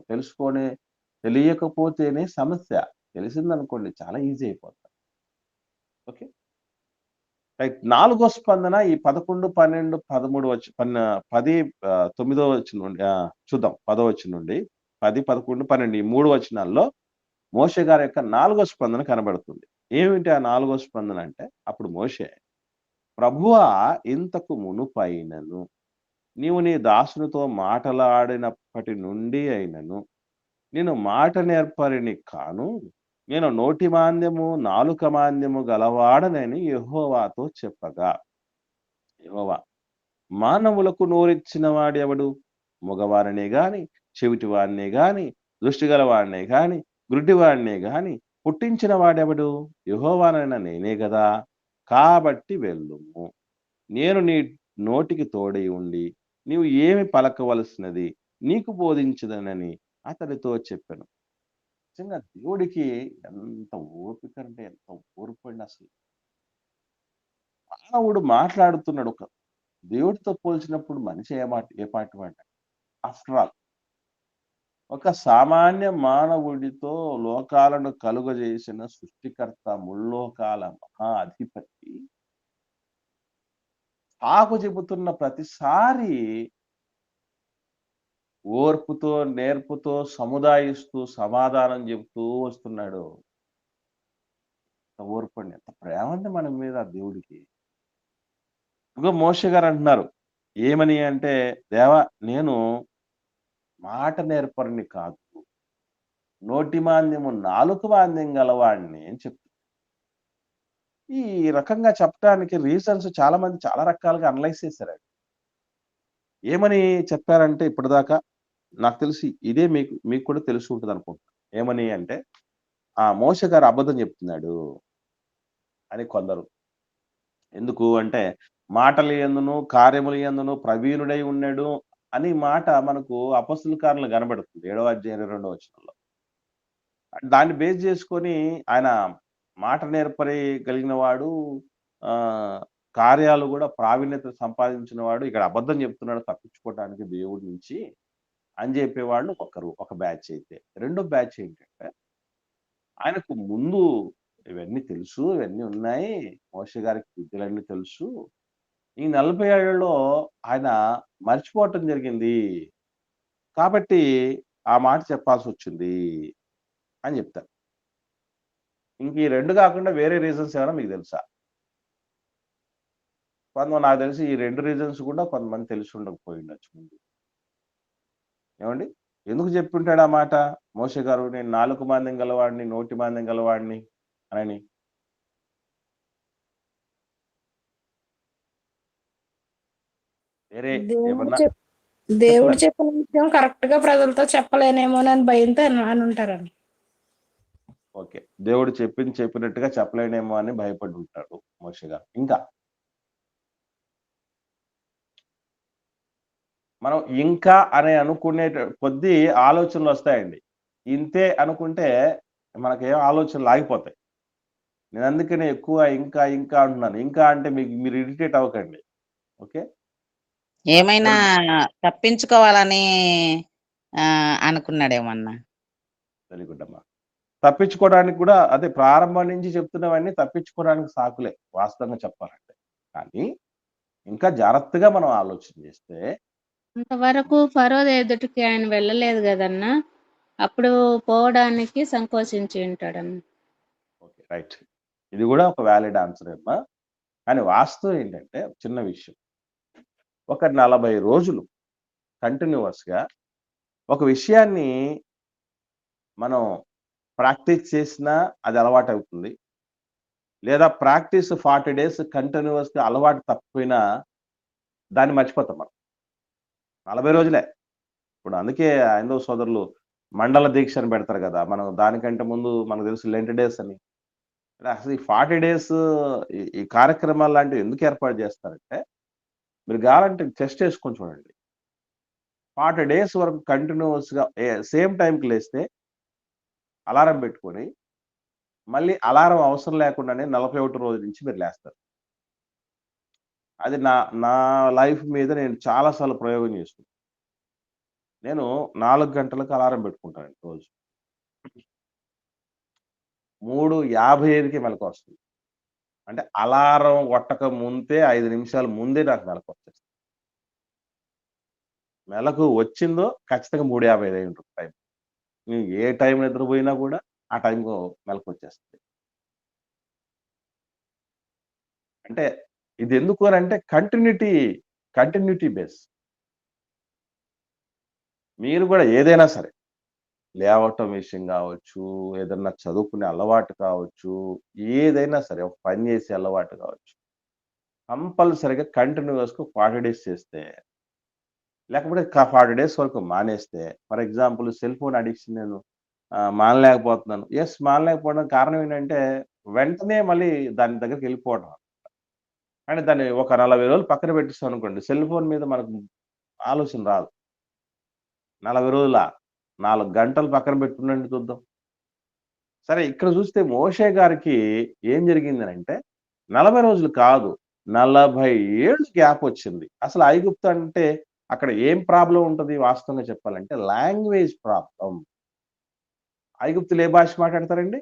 తెలియకపోతేనే సమస్య. తెలిసిందనుకోండి చాలా ఈజీ అయిపోతుంది. ఓకే. రైట్. 4వ స్పందన ఈ 11, 12, 13 వచ్చి 9వ వచనం నుండి చూద్దాం. 10వ వచనం నుండి 10, 11, 12 ఈ 3 వచనాల్లో మోషే గారి యొక్క 4వ స్పందన కనబడుతుంది. ఏమిటి ఆ 4వ స్పందన అంటే అప్పుడు మోషే, ప్రభువా ఇంతకు మునుపైనను నీవు నీ దాసునితో మాటలాడినప్పటి నుండి అయినను నేను మాట నేర్పరిని కాను, నేను నోటి మాంద్యము నాలుక మాంద్యము గలవాడనని యెహోవాతో చెప్పగా, యెహోవా మానవులకు నోరిచ్చిన వాడెవడు? మగవారినే గాని, చెవిటివాడినే గాని, దృష్టిగలవాడినే గాని, గుడ్డివాడినే గాని పుట్టించిన వాడెవడు? యెహోవానైన నేనే గదా. కాబట్టి వెళ్ళుము, నేను నీ నోటికి తోడై ఉండి నీవు ఏమి పలకవలసినది నీకు బోధించదనని అతనితో చెప్పాను. నిజంగా దేవుడికి ఎంత ఓపిక అంటే ఎంత ఓర్పు అండి అసలు. మానవుడు మాట్లాడుతున్నాడు. ఒక దేవుడితో పోల్చినప్పుడు మనిషి ఏ పాటి వాడు? ఆఫ్టర్ ఆల్ ఒక సామాన్య మానవుడితో లోకాలను కలుగజేసిన సృష్టికర్త, ముల్లోకాల మహా అధిపతి సాకు చెబుతున్న ప్రతిసారి ఓర్పుతో, నేర్పుతో, సముదాయిస్తూ, సమాధానం చెబుతూ వస్తున్నాడు. ఎంత ఓర్పు అండి, ఎంత ప్రేమ అండి మన మీద దేవుడికి. ఇదిగో మోషే గారు అంటున్నారు ఏమని అంటే, దేవా నేను మాట నేర్పరిని కాదు, నోటి మాంద్యము నాలుక మాంద్యం గలవాడిని అని చెప్తారు. ఈ రకంగా చెప్పడానికి రీజన్స్ చాలా మంది చాలా రకాలుగా అనలైజ్ చేశారండి. ఏమని చెప్పారంటే ఇప్పటిదాకా నాకు తెలిసి ఇదే మీకు కూడా తెలిసి ఉంటుంది అనుకుంటున్నాను. ఏమని అంటే మోషే గారు అబద్ధం చెప్తున్నాడు అని కొందరు. ఎందుకు అంటే మాటల యందును కార్యముల యందును ప్రవీణుడై ఉన్నాడు అని మాట మనకు అపొస్తలుల కార్యాలు కనబడుతుంది 7వ అధ్యాయం 22వ వచనంలో. దాన్ని బేస్ చేసుకొని ఆయన మాట నేర్పగలిగిన వాడు, కార్యాలు కూడా ప్రావీణ్యత సంపాదించిన వాడు ఇక్కడ అబద్ధం చెప్తున్నాడు తప్పించుకోవడానికి దేవుడి నుంచి అని చెప్పేవాళ్ళు ఒక బ్యాచ్. అయితే రెండో బ్యాచ్ ఏంటంటే ఆయనకు ముందు ఇవన్నీ తెలుసు, ఇవన్నీ ఉన్నాయి, మోషే గారికి విద్యలన్నీ తెలుసు, ఈ 40 ఏళ్లలో ఆయన మర్చిపోవటం జరిగింది కాబట్టి ఆ మాట చెప్పాల్సి వచ్చింది అని చెప్తారు. ఇంక ఈ 2 కాకుండా వేరే రీజన్స్ ఏమైనా మీకు తెలుసా? నాకు తెలిసి ఈ 2 రీజన్స్ కూడా కొంతమంది తెలిసి ఉండకపోయి ఉండొచ్చు ముందు. ఏమండి? ఎందుకు చెప్పుంటాడు ఆ మాట మోషే గారు, నేను నాలుక మాంద్యం గలవాడిని, నోటి మాంద్యం గలవాడిని అని? వేరే ఏమన్నా దేవుడు చెప్పిన విషయం కరెక్ట్ గా ప్రజలతో చెప్పలేనేమోనని భయంతో అని ఉంటారండి. ఓకే, దేవుడు చెప్పినట్టుగా చెప్పలేనేమో అని భయపడి ఉంటాడు మోషే గారు. ఇంకా మనం ఇంకా అనే అనుకునే కొద్ది ఆలోచనలు వస్తాయండి. ఇంతే అనుకుంటే మనకేం ఆలోచనలు ఆగిపోతాయి. నేను అందుకనే ఎక్కువ ఇంకా ఇంకా అంటున్నాను. ఇంకా అంటే మీరు ఇరిటేట్ అవ్వకండి. ఓకే. ఏమైనా తప్పించుకోవాలని అనుకున్నాడేమన్నా. వెరీ గుడ్ అమ్మా. తప్పించుకోవడానికి కూడా అదే ప్రారంభం నుంచి చెప్తున్నవన్నీ తప్పించుకోవడానికి సాకులే వాస్తవంగా చెప్పాలంటే. కానీ ఇంకా జాగ్రత్తగా మనం ఆలోచన చేస్తే అంతవరకు ఫరో ఎదుటికి ఆయన వెళ్ళలేదు కదన్నా, అప్పుడు పోవడానికి సంకోచించి ఉంటాడన్న. ఓకే. రైట్. ఇది కూడా ఒక వ్యాలిడ్ ఆన్సర్ అమ్మా. కానీ వాస్తవం ఏంటంటే చిన్న విషయం. ఒక 40 రోజులు కంటిన్యూయస్‌గా ఒక విషయాన్ని మనం ప్రాక్టీస్ చేసినా అది అలవాటవుతుంది. లేదా ప్రాక్టీస్ 40 డేస్ కంటిన్యూయస్‌గా అలవాటు తప్పిపోయినా దాన్ని మర్చిపోతాం మనం. 40 రోజులే. ఇప్పుడు అందుకే హైందవ సోదరులు మండల దీక్ష అని పెడతారు కదా! మనం దానికంటే ముందు మనకు తెలుసు లెంట్ డేస్ అని. అసలు ఈ 40 డేస్ ఈ కార్యక్రమాలు లాంటివి ఎందుకు ఏర్పాటు చేస్తారంటే, మీరు కావాలంటే టెస్ట్ చేసుకొని చూడండి. 40 డేస్ వరకు కంటిన్యూయస్‌గా సేమ్ టైంకి లేస్తే అలారం పెట్టుకొని, మళ్ళీ అలారం అవసరం లేకుండానే 41 రోజు నుంచి మీరు లేస్తారు. అది నా నా లైఫ్ మీద నేను చాలా సార్లు ప్రయోగం చేసుకున్నాను. నేను 4 గంటలకు అలారం పెట్టుకుంటానండి రోజు. 3:55కి మెలకువొస్తుంది. అంటే అలారం కొట్టక ముందే 5 నిమిషాల ముందే నాకు మెలకువొచ్చేస్తుంది. మెలకు వచ్చిందో ఖచ్చితంగా 3:55 అయి ఉంటుంది టైం. నేను ఏ టైం నిద్రపోయినా కూడా ఆ టైంకు మెలకువొచ్చేస్తది. అంటే ఇది ఎందుకు అనంటే కంటిన్యూటీ బేస్. మీరు కూడా ఏదైనా సరే లేవటం విషయం కావచ్చు, ఏదన్నా చదువుకునే అలవాటు కావచ్చు, ఏదైనా సరే ఒక పని చేసే అలవాటు కావచ్చు. కంపల్సరీగా కంటిన్యూయస్‌గా 40 డేస్ చేస్తే, లేకపోతే 40 డేస్ వరకు మానేస్తే, for example cell phone addiction నేను మానలేకపోతున్నాను. మానలేకపోవడానికి కారణం ఏంటంటే, వెంటనే మళ్ళీ దాని దగ్గరికెళ్ళిపోవడం. అంటే దాన్ని ఒక 40 రోజులు పక్కన పెట్టేసాం అనుకోండి, సెల్ ఫోన్ మీద మనకు ఆలోచన రాదు. 40 రోజులా? 4 గంటలు పక్కన పెట్టుకుండండి చూద్దాం. సరే ఇక్కడ చూస్తే మోషే గారికి ఏం జరిగిందనంటే 40 రోజులు కాదు, 40 ఏళ్ళు గ్యాప్ వచ్చింది. అసలు ఐగుప్తు అంటే అక్కడ ఏం ప్రాబ్లమ్ ఉంటది వాస్తవంగా చెప్పాలంటే లాంగ్వేజ్ ప్రాబ్లమ్. ఐగుప్తులు ఏ భాష మాట్లాడతారండి?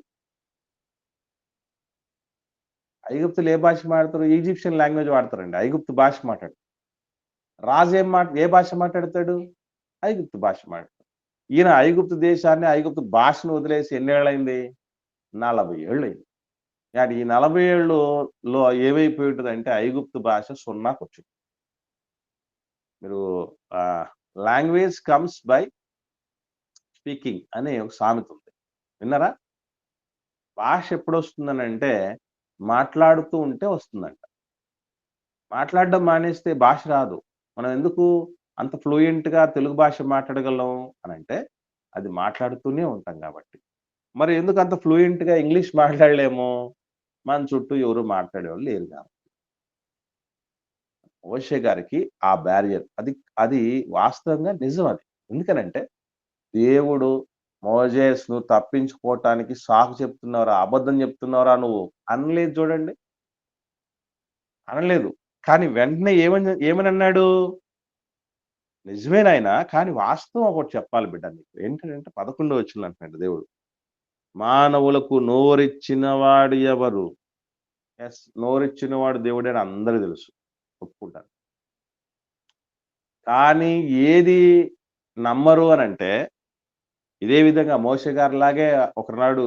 ఐగుప్తులు ఏ భాష మాట్లాడతారు? ఈజిప్షియన్ లాంగ్వేజ్ వాడతారండి. ఐగుప్తు భాష మాట్లాడతారు. రాజు ఏ భాష మాట్లాడతాడు? ఐగుప్తు భాష మాట్లాడతాడు. ఈయన ఐగుప్తు దేశాన్ని, ఐగుప్తు భాషను వదిలేసి ఎన్నేళ్లయింది? 40 ఏళ్లయింది. ఈ 40 ఏళ్ళులో ఏమైపోయి ఉంటదంటే ఐగుప్తు భాష సున్నాకొచ్చింది. మీరు లాంగ్వేజ్ కమ్స్ బై స్పీకింగ్ అనే ఒక సామెత ఉంది. విన్నారా? భాష ఎప్పుడొస్తుందనంటే మాట్లాడుతూ ఉంటే వస్తుందంట. మాట్లాడడం మానేస్తే భాష రాదు. మనం ఎందుకు అంత ఫ్లూయెంట్‌గా తెలుగు భాష మాట్లాడగలం అనంటే, అది మాట్లాడుతూనే ఉంటాం కాబట్టి. మరి ఎందుకు అంత ఫ్లూయెంట్‌గా ఇంగ్లీష్ మాట్లాడలేము? మన చుట్టూ ఎవరు మాట్లాడేవాళ్ళు లేరు కాబట్టి. మోషే గారికి ఆ బ్యారియర్ అది వాస్తవంగా నిజం అది. ఎందుకనంటే, దేవుడు మోజేస్ నువ్వు తప్పించుకోవటానికి సాకు చెప్తున్నావురా, అబద్ధం చెప్తున్నావురా నువ్వు అనలేదు చూడండి. అనలేదు. కానీ వెంటనే ఏమనన్నాడు? నిజమే నాయనా, కానీ వాస్తవం ఒకటి చెప్పాలి బిడ్డ నీకు. ఏంటంటే 11వ వచనంలో అంటున్నాడు దేవుడు. మానవులకు నోరిచ్చిన వాడు ఎవరు? నోరిచ్చిన వాడు దేవుడే అని అందరికి తెలుసు. ఒప్పుకుంటాను. కానీ ఏది నమ్మరు అనంటే, ఇదే విధంగా మోషే గారిలాగే ఒకనాడు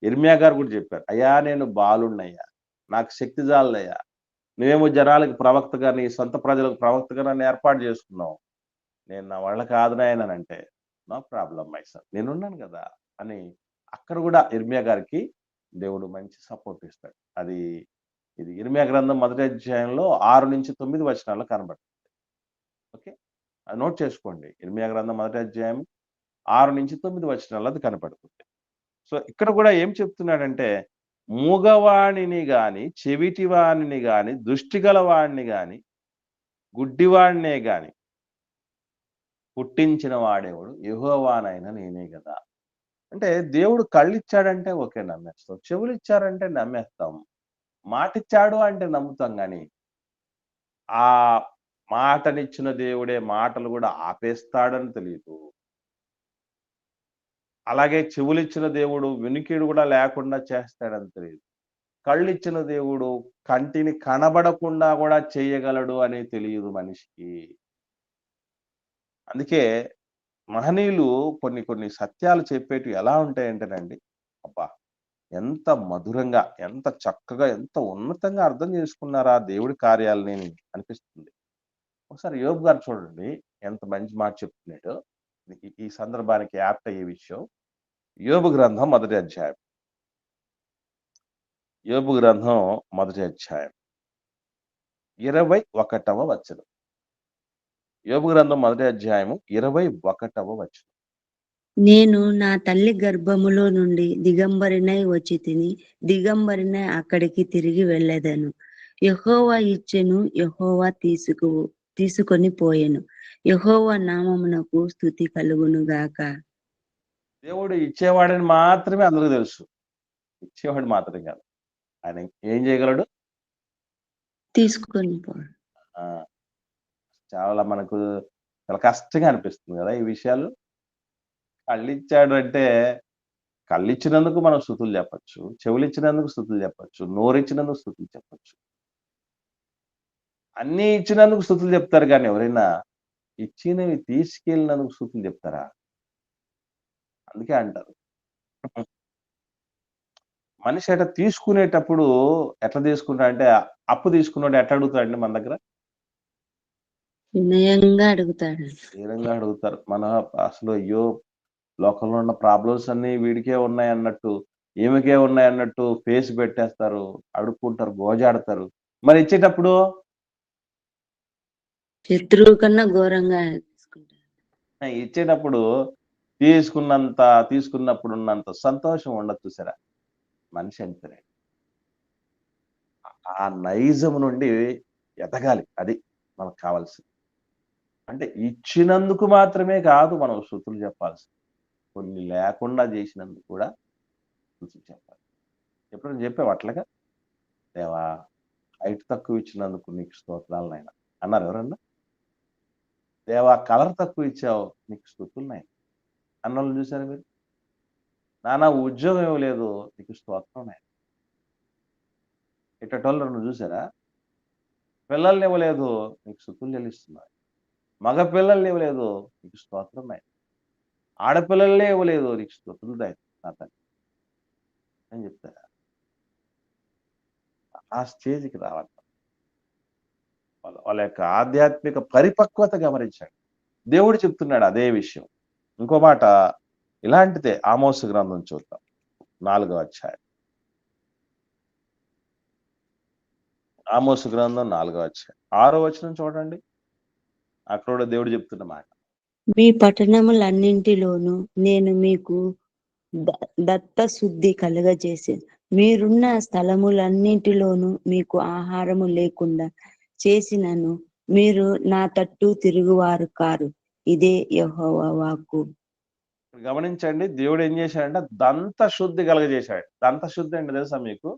యిర్మీయా గారు కూడా చెప్పారు. అయ్యా నేను బాలుడినయ్యా, నాకు శక్తి చాలదయ్యా. నువ్వేమో జనాలకి ప్రవక్తగా, నీ సొంత ప్రజలకు ప్రవక్తగా నన్ను ఏర్పాటు చేసుకున్నావు. నేను నా వల్ల కాదు నాయననంటే, నో ప్రాబ్లమ్ మై సన్, నేనున్నాను కదా అని అక్కడ కూడా యిర్మీయా గారికి దేవుడు మంచి సపోర్ట్ ఇస్తాడు. ఇది యిర్మీయా గ్రంథం మొదటి అధ్యాయంలో 6-9 వచనాల్లో కనబడుతుంది. ఓకే, అది నోట్ చేసుకోండి. యిర్మీయా గ్రంథం మొదటి అధ్యాయం 6-9 వచనాల్లో అది కనపడుతుంది. సో ఇక్కడ కూడా ఏం చెప్తున్నాడంటే, మూగవాణిని గాని, చెవిటివాణిని గాని, దృష్టిగల వాడిని గాని, గుడ్డివాడినే గాని పుట్టించిన వాడేవాడు యెహోవానైన నేనే గదా. అంటే దేవుడు కళ్ళిచ్చాడంటే ఓకే నమ్మేస్తాం. చెవులిచ్చారంటే నమ్మేస్తాం. మాటిచ్చాడు అంటే నమ్ముతాం గానీ, ఆ మాటనిచ్చిన దేవుడే మాటలు గూడా ఆపేస్తాడని తెలీదు. అలాగే చెవులిచ్చిన దేవుడు వినికిడి గూడా లేకుండా చేస్తాడని తెలీదు. కళ్ళిచ్చిన దేవుడు కంటిని కనబడకుండా గూడా చేయగలడు అని తెలియదు మనిషికి. అందుకే మహనీయులు కొన్ని కొన్ని సత్యాలు చెప్పేటివి ఎలా ఉంటాయంటేనండి, అబ్బా! ఎంత మధురంగా, ఎంత చక్కగా, ఎంత ఉన్నతంగా అర్థం చేసుకున్నారా దేవుడి కార్యాలని అనిపిస్తుంది. ఒకసారి యోబు గారు చూడండి ఎంత మంచి మాట చెప్తున్నాడో. ఈ సందర్భానికి యాప్ట్ అయ్యే విషయం. యోబు గ్రంథం మొదటి అధ్యాయం. యోబు గ్రంథం మొదటి అధ్యాయం 21వ వచనం. యోబు గ్రంథం మొదటి అధ్యాయము 21వ వచనం. నేను నా తల్లి గర్భములో నుండి దిగంబరినై వచ్చి తిని దిగంబరినై అక్కడికి తిరిగి వెళ్ళేదను. యెహోవా ఇచ్చెను, యెహోవా తీసుకొని పోయెను. యెహోవా నామమునకు స్తుతి కలుగును గాక. దేవుడు ఇచ్చేవాడని మాత్రమే అందరికీ తెలుసు. ఇచ్చేవాడు మాత్రం కాదు. ఆయన ఏం చేయగలడు? తీసుకొని పో. ఆ! చాలా మనకు చాలా కష్టంగా అనిపిస్తుంది గదా! ఈ విషయాలు. కళ్ళిచ్చాడు అంటే, కళ్ళిచ్చినందుకు మనం స్తుతులు చెప్పొచ్చు. చెవులిచ్చినందుకు స్తుతులు చెప్పొచ్చు. నోరిచ్చినందుకు స్తుతులు చెప్పొచ్చు. అన్నీ ఇచ్చినందుకు స్తుతులు చెప్తారు గానీ ఎవరైనా ఇచ్చినవి తీసుకెళ్ళినందుకు స్తుతులు చెప్తారా? అందుకే అంటారు. మనిషి తీసుకునేటప్పుడు ఎట్లా తీసుకుంటాడంటే, అప్పు తీసుకున్నోడు ఎట్లా అడుగుతాడండి మన దగ్గర? వినయంగా అడుగుతాడు. ధీరంగా అడుగుతారు. మన అసలు అయ్యో! లోకంలో ఉన్న ప్రాబ్లమ్స్ అన్నీ వీడికే ఉన్నాయన్నట్టు, ఈమెకే ఉన్నాయన్నట్టు ఫేస్ పెట్టేస్తారు. అడుక్కుంటారు, గోజాడతారు. మరి ఇచ్చేటప్పుడు శత్రువు కన్నా ఘోరంగా తీసుకుంటాడు. ఇచ్చేటప్పుడు తీసుకున్నప్పుడున్నంత సంతోషం ఉండదు చూసారా? మనిషి అంతేనండి. ఆ నైజం నుండి ఎదగాలి. అది మనకు కావాల్సింది. అంటే ఇచ్చినందుకు మాత్రమే కాదు మనం స్తుతులు చెప్పాల్సింది. కొన్ని లేకుండా చేసినందుకు కూడా స్తుతులు చెప్పాలి. ఎప్పుడైనా చెప్పావా అట్లాగా? దేవా! హైట్ తక్కువ ఇచ్చినందుకు నీకు స్తోత్రాలు నాయనా అన్నారా ఎవరన్నా? దేవా! కలర్ తక్కువ ఇచ్చావు నీకు స్తుతులు నాయనా అన్నోళ్ళని చూసారా మీరు? నాన్న ఉద్యోగం ఇవ్వలేదు నీకు స్తోత్రం నాయనా ఇట్టటోళ్ళను చూసారా? పిల్లల్ని ఇవ్వలేదు నీకు స్తుతులు చెల్లిస్తున్నా. మగ పిల్లల్ని ఇవ్వలేదు నీకు స్తోత్రం నాయనా. ఆడపిల్లలనే ఇవ్వలేదు నీకు స్తుతులు నా తండ్రి అని చెప్తారా? ఆ స్టేజ్‌కి రావాలి. వాళ్ళ యొక్క ఆధ్యాత్మిక పరిపక్వత గమనించండి. దేవుడు చెప్తున్నాడు అదే విషయం. ఇంకో మాట ఇలాంటిదే ఆమోసు గ్రంథం చూద్దాం. 4వ అధ్యాయం. ఆమోసు గ్రంథం 4వ అధ్యాయం. 6వ వచనం చూడండి. అక్కడ కూడా దేవుడు చెప్తున్న మాట. మీ పట్టణములన్నింటిలోనూ నేను మీకు దత్తశుద్ధి కలుగజేసేది. మీరున్న స్థలములన్నింటిలోనూ మీకు ఆహారము లేకుండా చేసినను మీరు నా తట్టు తిరుగువారు కారు. ఇదే యెహోవా వాక్కు. గమనించండి దేవుడు ఏం చేశాడంటే దంత శుద్ధి కలుగజేశాడు. దంత శుద్ధి అంటే తెలుసా మీకు?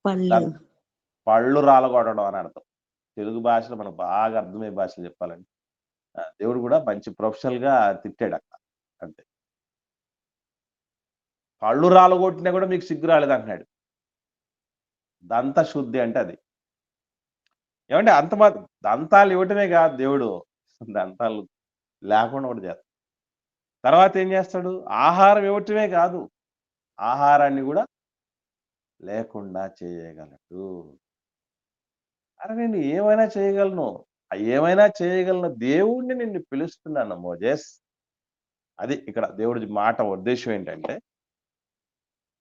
పళ్ళు పళ్ళు రాలగొట్టడం అని అర్థం. తెలుగు భాషలో మనకు బాగా అర్థమయ్యే భాషలో చెప్పాలంటే. దేవుడు కూడా మంచి ప్రొఫెషనల్‌గా తిట్టాడు అక్కడ. అంతే. పళ్ళు రాలగొట్టినా కూడా మీకు సిగ్గు రాలేదంటున్నాడు. దంత శుద్ధి అంటే అది. ఏమంటే అంత దంతాలు ఇవ్వటమే కాదు దేవుడు. దంతాలు లేకుండా కూడా చేస్తాడు. తర్వాత ఏం చేస్తాడు? ఆహారం ఇవ్వటమే కాదు. ఆహారాన్ని కూడా లేకుండా చేయగలడు. అరే నేను ఏమైనా చేయగలను. ఏమైనా చేయగలను దేవుడిని నిన్ను పిలుస్తున్నాను మోజెస్. అది ఇక్కడ దేవుడి మాట ఉద్దేశ్యం ఏంటంటే,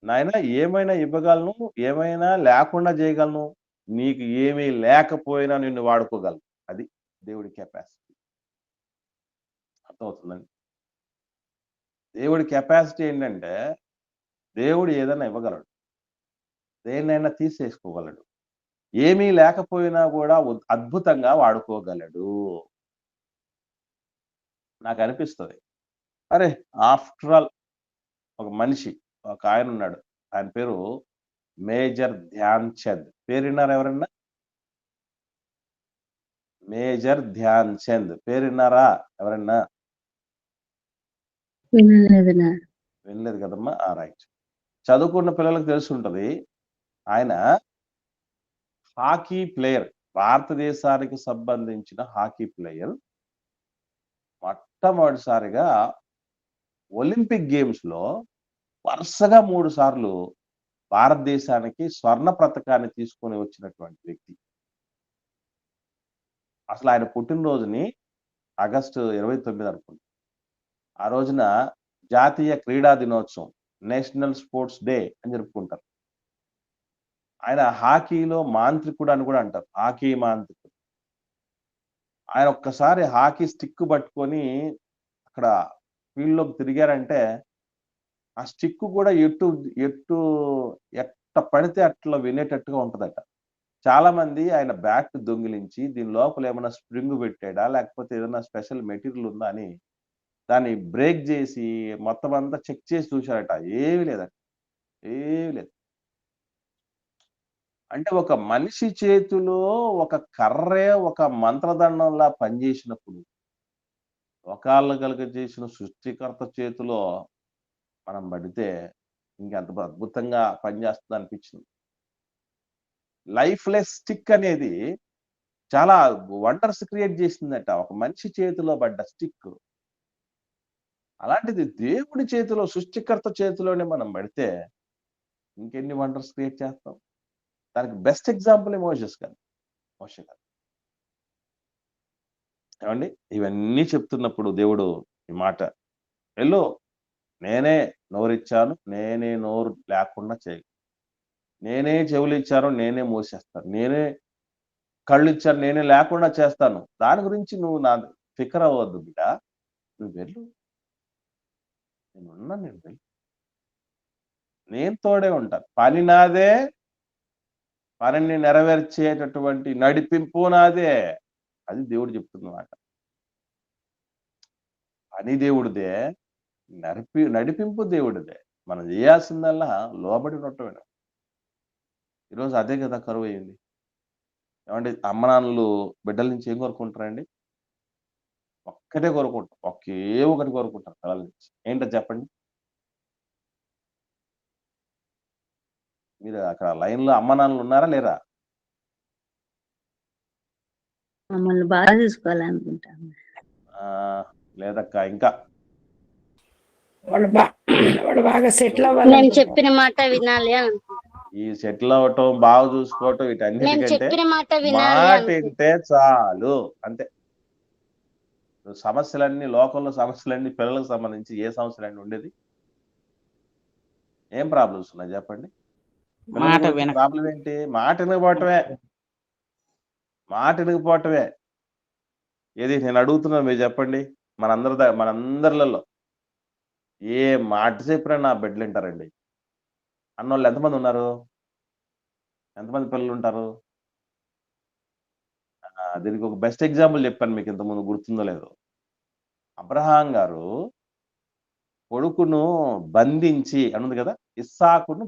నాయనా ఏమైనా ఇవ్వగలను, ఏమైనా లేకుండా చేయగలను. నీకు ఏమీ లేకపోయినా నిన్ను వాడుకోగలను. అది దేవుడి కెపాసిటీ. అర్థమవుతుందండి? దేవుడి కెపాసిటీ ఏంటంటే, దేవుడు ఏదైనా ఇవ్వగలడు. దేన్నైనా తీసేసుకోగలడు. ఏమీ లేకపోయినా కూడా అద్భుతంగా వాడుకోగలడు. నాకనిపిస్తది. అరే ఆఫ్టర్ ఆల్ ఒక మనిషి, ఒక ఆయన ఉన్నాడు. ఆయన పేరు మేజర్ ధ్యాన్ చంద్. పేరు విన్నారా ఎవరన్నా? మేజర్ ధ్యాన్ చంద్ పేరు విన్నారా ఎవరన్నా? వినలేదునా. వినలేదు కదమ్మా. రైట్. చదువుకున్న పిల్లలకు తెలుసుంటది. ఆయన హాకీ ప్లేయర్, భారతదేశానికి సంబంధించిన హాకీ ప్లేయర్. మొట్టమొదటిసారిగా ఒలింపిక్ గేమ్స్ లో వరుసగా 3 సార్లు భారతదేశానికి స్వర్ణ పతకాన్ని తీసుకొని వచ్చినటువంటి వ్యక్తి. అసలు ఆయన పుట్టినరోజుని ఆగస్టు 29 అనుకుంటా. ఆ రోజున జాతీయ క్రీడా దినోత్సవం, నేషనల్ స్పోర్ట్స్ డే అని జరుపుకుంటారు. ఆయన హాకీలో మాంత్రికుడు అని కూడా అంటారు. హాకీ మాంత్రికుడు. ఆయన ఒక్కసారి హాకీ స్టిక్ పట్టుకొని అక్కడ ఫీల్డ్ లోకి తిరిగారంటే ఆ స్టిక్ కూడా ఎట్ట పడితే అట్లా వినేటట్టుగా ఉంటదట. చాలా మంది ఆయన బ్యాట్ దొంగిలించి దీని లోపల ఏమైనా స్ప్రింగ్ పెట్టాడా, లేకపోతే ఏదైనా స్పెషల్ మెటీరియల్ ఉందా అని దాన్ని బ్రేక్ చేసి మొత్తం అంతా చెక్ చేసి చూశారట. ఏమీ లేదట. ఏమీ లేదు. అంటే ఒక మనిషి చేతిలో ఒక కర్రే ఒక మంత్రదండంలా పనిచేసినప్పుడు, లోకాలను కలుగజేసిన సృష్టికర్త చేతిలో మనం పడితే ఇంకెంత అద్భుతంగా పనిచేస్తుంది అనిపించింది. లైఫ్లెస్ స్టిక్ అనేది చాలా వండర్స్ క్రియేట్ చేసిందట. ఒక మనిషి చేతిలో పడ్డ స్టిక్. అలాంటిది దేవుడి చేతిలో, సృష్టికర్త చేతిలోనే మనం పడితే ఇంకెన్ని వండర్స్ క్రియేట్ చేస్తాం. దానికి బెస్ట్ ఎగ్జాంపుల్ మోషే గారు. ఏమండి? ఇవన్నీ చెప్తున్నప్పుడు దేవుడు ఈ మాట, వెళ్ళు, నేనే నోరిచ్చాను, నేనే నోరు లేకుండా చేయ, నేనే చెవులు ఇచ్చాను, నేనే మోసేస్తాను, నేనే కళ్ళు ఇచ్చాను, నేనే లేకుండా చేస్తాను. దాని గురించి నువ్వు నా ఫికర్ అవ్వద్దు బిడ్డ. నువ్వు వెళ్ళు, నేనున్నాను, నేను వెళ్ళు, నేను తోడే ఉంటాను. పని నాదే, పనిని నెరవేర్చేటటువంటి నడిపింపు నాదే. అది దేవుడు చెప్తున్నమాట. పని దేవుడిదే, నడిపింపు దేవుడిదే. మనం చేయాల్సిందల్లా లోబడి ఉండటమే. ఈరోజు అదే కదా కరువు అయింది. ఏమంటే అమ్మ నాన్నలు బిడ్డల నుంచి ఏం కోరుకుంటారండి? ఒక్కటే కోరుకుంటారు. ఒకే ఒకటి కోరుకుంటారు పిల్లల నుంచి. ఏంటో చెప్పండి? మీరు అక్కడ లైన్ లో అమ్మ నాన్నలు ఉన్నారా లేరా? మమ్మల్ని బాగా చూసుకోవాలనుకుంటాను. లేదక్క, ఇంకా వాళ్ళు బాగా సెటిల్ నేను అవ్వాలి. చెప్పిన మాట వినాలి ఈ సెటిల్ అవటం, బాగా చూసుకోవటం, నేను వీటన్నిటికంటే చెప్పిన మాట వినాలి మాట వింటే చాలు అంతే. సమస్యలన్నీ, లోకంలో సమస్యలన్నీ పిల్లలకు సంబంధించి ఏ సమస్యలన్నీ ఉండేది? ఏం ప్రాబ్లమ్స్ ఉన్నాయి చెప్పండి? మాట పిల్లల వినక ప్రాబ్లం ఏంటి? మాట వినకపోవటమే. మాట వినకపోవటమే. ఏది నేను అడుగుతున్నాను, మీరు చెప్పండి. మనందరిలో ఏ మాట చెప్పినా నా బిడ్డలు వింటారండి అన్నోళ్ళు ఎంతమంది ఉన్నారు? ఎంతమంది పిల్లలు ఉంటారు? దీనికి ఒక బెస్ట్ ఎగ్జాంపుల్ చెప్పాను మీకు ఇంతకుముందు, గుర్తుందో లేదో. అబ్రహాం గారు కొడుకును బంధించి అన్నది కదా, ఇస్సాకును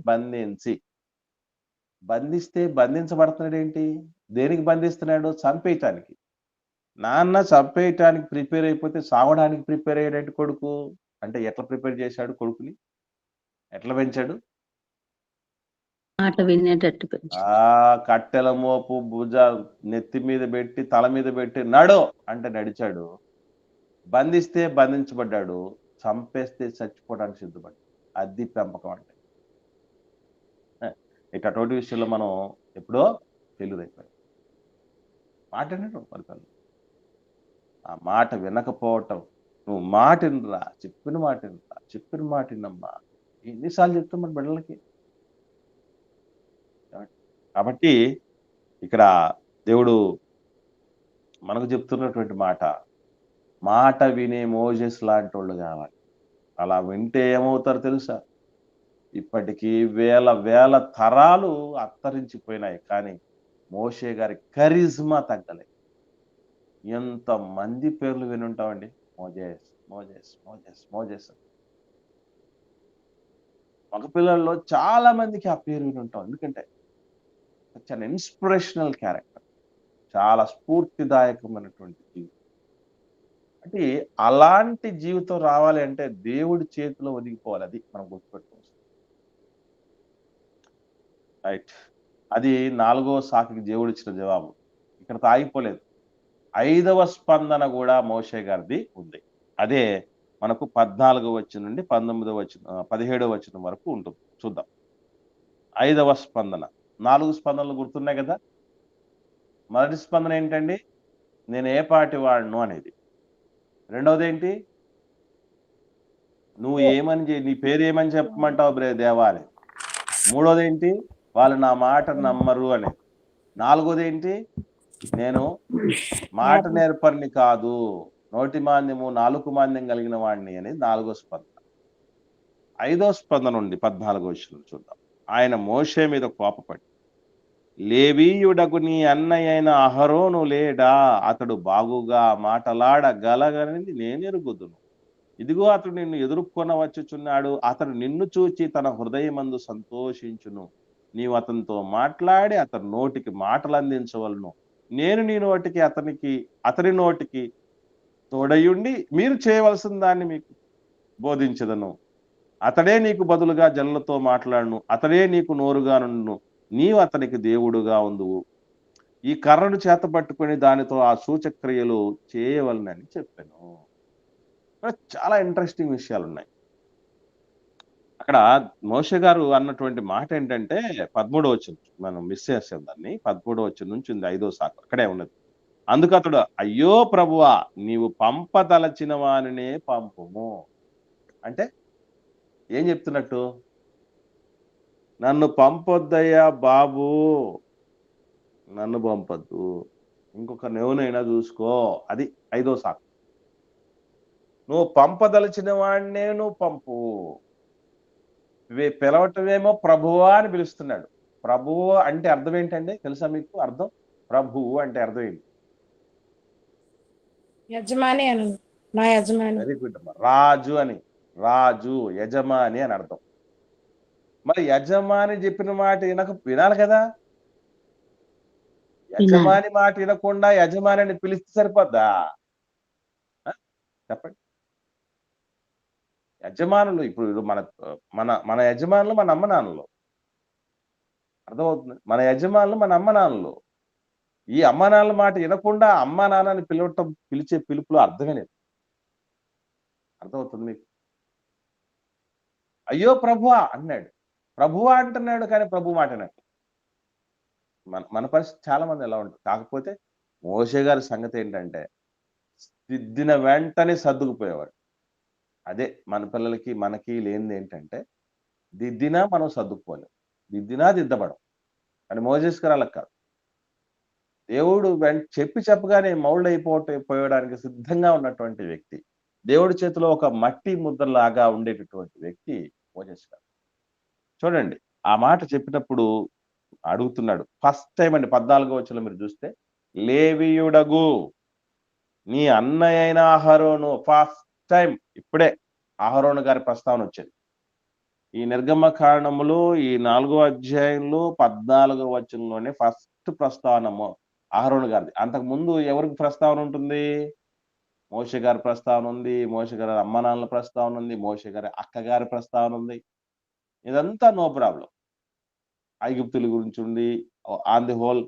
బంధిస్తే బంధించబడుతున్నాడు ఏంటి? దేనికి బంధిస్తున్నాడు? చంపేయటానికి. నాన్న చంపేయటానికి ప్రిపేర్ అయిపోతే సావడానికి ప్రిపేర్ అయ్యాడంటే కొడుకు. అంటే ఎట్లా ప్రిపేర్ చేశాడు కొడుకుని? ఎట్లా పెంచాడు? మాట వినేటట్టు కట్టెల మోపు భుజ నెత్తి మీద పెట్టి, తల మీద పెట్టి నడు అంటే నడిచాడు. బంధిస్తే బంధించబడ్డాడు, చంపేస్తే చచ్చిపోవడానికి సిద్ధపడ్డాడు. అది పెంపకం అంటే. ఇటువంటి విషయంలో మనం ఎప్పుడో ఫెయిల్యూర్ అయిపోయాం. మాట వినడం మరి ఆ మాట వినకపోవటం. నువ్వు మాట వినరా, చెప్పిన మాట వినమ్మా. ఎన్నిసార్లు చెప్తాం మన బిడ్డలకి? కాబట్టి ఇక్కడ దేవుడు మనకు చెప్తున్నటువంటి మాట వినే మోజెస్ లాంటి వాళ్ళు కావాలి. అలా వింటే ఏమవుతారు తెలుసా? ఇప్పటికీ వేల తరాలు అంతరించిపోయినాయి, కానీ మోషే గారి కరిజ్మా తగ్గలేదు. ఎంత మంది పేర్లు వినుంటామండి. మోజెస్, మోజెస్ మోజెస్ మోజెస్ మగపిల్లల్లో చాలా మందికి ఆ పేరు విని ఉంటాం. ఎందుకంటే సచ్ అన్ ఇన్స్పిరేషనల్ క్యారెక్టర్. చాలా స్ఫూర్తిదాయకమైనటువంటి జీవితం. అంటే అలాంటి జీవితం రావాలి అంటే దేవుడి చేతిలో ఒదిగిపోవాలి. అది మనం గుర్తుపెట్టుకోవాల్సింది. రైట్. అది 4గో సాకుకి దేవుడిచ్చిన జవాబు. ఇక్కడితో ఆగిపోలేదు. 5వ స్పందన గూడా మోషే గారిది ఉంది. అదే మనకు 14 వచనం నుండి 17 వచనం వరకు ఉంటుంది. చూద్దాం. 5వ స్పందన. 4 స్పందనలు గుర్తున్నాయి గదా! మొదటి స్పందన ఏంటండి? నేను ఏ పాటి వాడినో అనేది. రెండవదేంటి? నువ్వు నీ పేరేమని చెప్పమంటావు దేవా అనేది. మూడోదేంటి? వాళ్ళు నా మాట నమ్మరు అనేది. నాలుగోదేంటి? నేను మాట నేర్పరిని కాదు, నోటి మాంద్యము, నాలుక మాంద్యం కలిగిన వాడిని అనేది 4వ స్పందన. 5వ స్పందన నుండి 14వ వచనం చూద్దాం. ఆయన మోషే మీద కోపపడి, లేవీయుడగు నీ అన్నయ్యైన అహరోను లేడా? అతడు బాగుగా మాటలాడగలగని నేనెరుగుదును. ఇదిగో అతడు నిన్ను ఎదుర్కొన వచ్చుచున్నాడు. అతడు నిన్ను చూచి తన హృదయమందు సంతోషించును. నీవు అతనితో మాట్లాడి అతని నోటికి మాటలు అందించవలను. నేను నీ నోటికి అతని నోటికి తోడయుండి మీరు చేయవలసిన దాన్ని మీకు బోధించదను. అతడే నీకు బదులుగా జనులతో మాట్లాడును. అతడే నీకు నోరుగా నుండును. నీవు అతనికి దేవుడుగా ఉందువు. ఈ కర్రను చేత పట్టుకొని దానితో ఆ సూచక్రియలు చేయవలనని చెప్పాను. చాలా ఇంట్రెస్టింగ్ విషయాలున్నాయి. అక్కడ మోషే గారు అన్నటువంటి మాట ఏంటంటే 13వ వచనం, మనం మిస్ చేసాం దాన్ని. 13వ వచనం నుంచి ఉంది 5వ సాకు, అక్కడే ఉన్నది. అందుకు అతడు, అయ్యో ప్రభువా, నీవు పంపదలచిన వానినే పంపుము. అంటే ఏం చెప్తున్నట్టు? నన్ను పంపొద్దయ్యా బాబు, నన్ను పంపొద్దు, ఇంకొక ఎవనైనా చూసుకో. అది 5వ సాకు. నువ్వు పంపదలిచిన వాడినే నువ్వు పంపు. పిలవటమేమో ప్రభువా అని పిలుస్తున్నాడు. ప్రభువు అంటే అర్థం ఏంటండి తెలుసా మీకు? అర్థం ప్రభువు అంటే అర్థం ఏంటి? యజమాని అని, నా యజమాని. వెరీ గుడ్ అమ్మా. రాజు అని, రాజు యజమాని అని అర్థం. మరి యజమాని చెప్పిన మాట వినాలి కదా. యజమాని మాట వినకుండా యజమాని అని పిలిస్తే సరిపోద్దా? చెప్పండి. యజమానులు ఇప్పుడు మన మన మన యజమానులు మన అమ్మ నాన్నలు. అర్థమవుతుంది? మన యజమానులు మన అమ్మ నాన్నలు. ఈ అమ్మ నాన్నల మాట వినకుండా అమ్మ నాన్నని పిలిచే పిలుపులో అర్థమే లేదు. అర్థమవుతుంది మీకు? అయ్యో ప్రభువా అన్నాడు. ప్రభువా అంటున్నాడు కానీ ప్రభు మాట వినట్లేదు. మన పరిస్థితి చాలా మంది ఎలా ఉంటుంది. కాకపోతే మోషే గారి సంగతి ఏంటంటే దిద్దిన వెంటనే సర్దుకుపోయేవాడు. అదే మన పిల్లలకి మనకి లేనిది ఏంటంటే దిద్దినా మనం సర్దుకుపోలేం, దిద్దినా దిద్దబడం. కానీ మోజెస్ గారు అలా కాదు. దేవుడు చెప్పగానే మౌల్డ్ పోయడానికి సిద్ధంగా ఉన్నటువంటి వ్యక్తి, దేవుడి చేతిలో ఒక మట్టి ముద్రలాగా ఉండేటటువంటి వ్యక్తి మోజెస్ గారు. చూడండి, ఆ మాట చెప్పినప్పుడు అడుగుతున్నాడు. ఫస్ట్ టైం అండి 14వ వచనంలో మీరు చూస్తే, లేవీయుడగు నీ అన్నయ్య అయిన అహరోను. ఫస్ట్ టైం ఇప్పుడే అహరోను గారి ప్రస్తావన వచ్చేది ఈ నిర్గమ కారణములో. ఈ 4వ అధ్యాయంలో 14వ వచనంలోనే ఫస్ట్ ప్రస్తావన అహరోను గారిది. అంతకు ముందు ఎవరికి ప్రస్తావన ఉంటుంది? మోషే గారి ప్రస్తావన ఉంది, మోషే గారి అమ్మ నాన్నల ప్రస్తావన ఉంది, మోషే గారి అక్కగారి ప్రస్తావన ఉంది. ఇదంతా నో ప్రాబ్లం. ఐగుప్తుల గురించి ఉంది, ఆన్ ది హోల్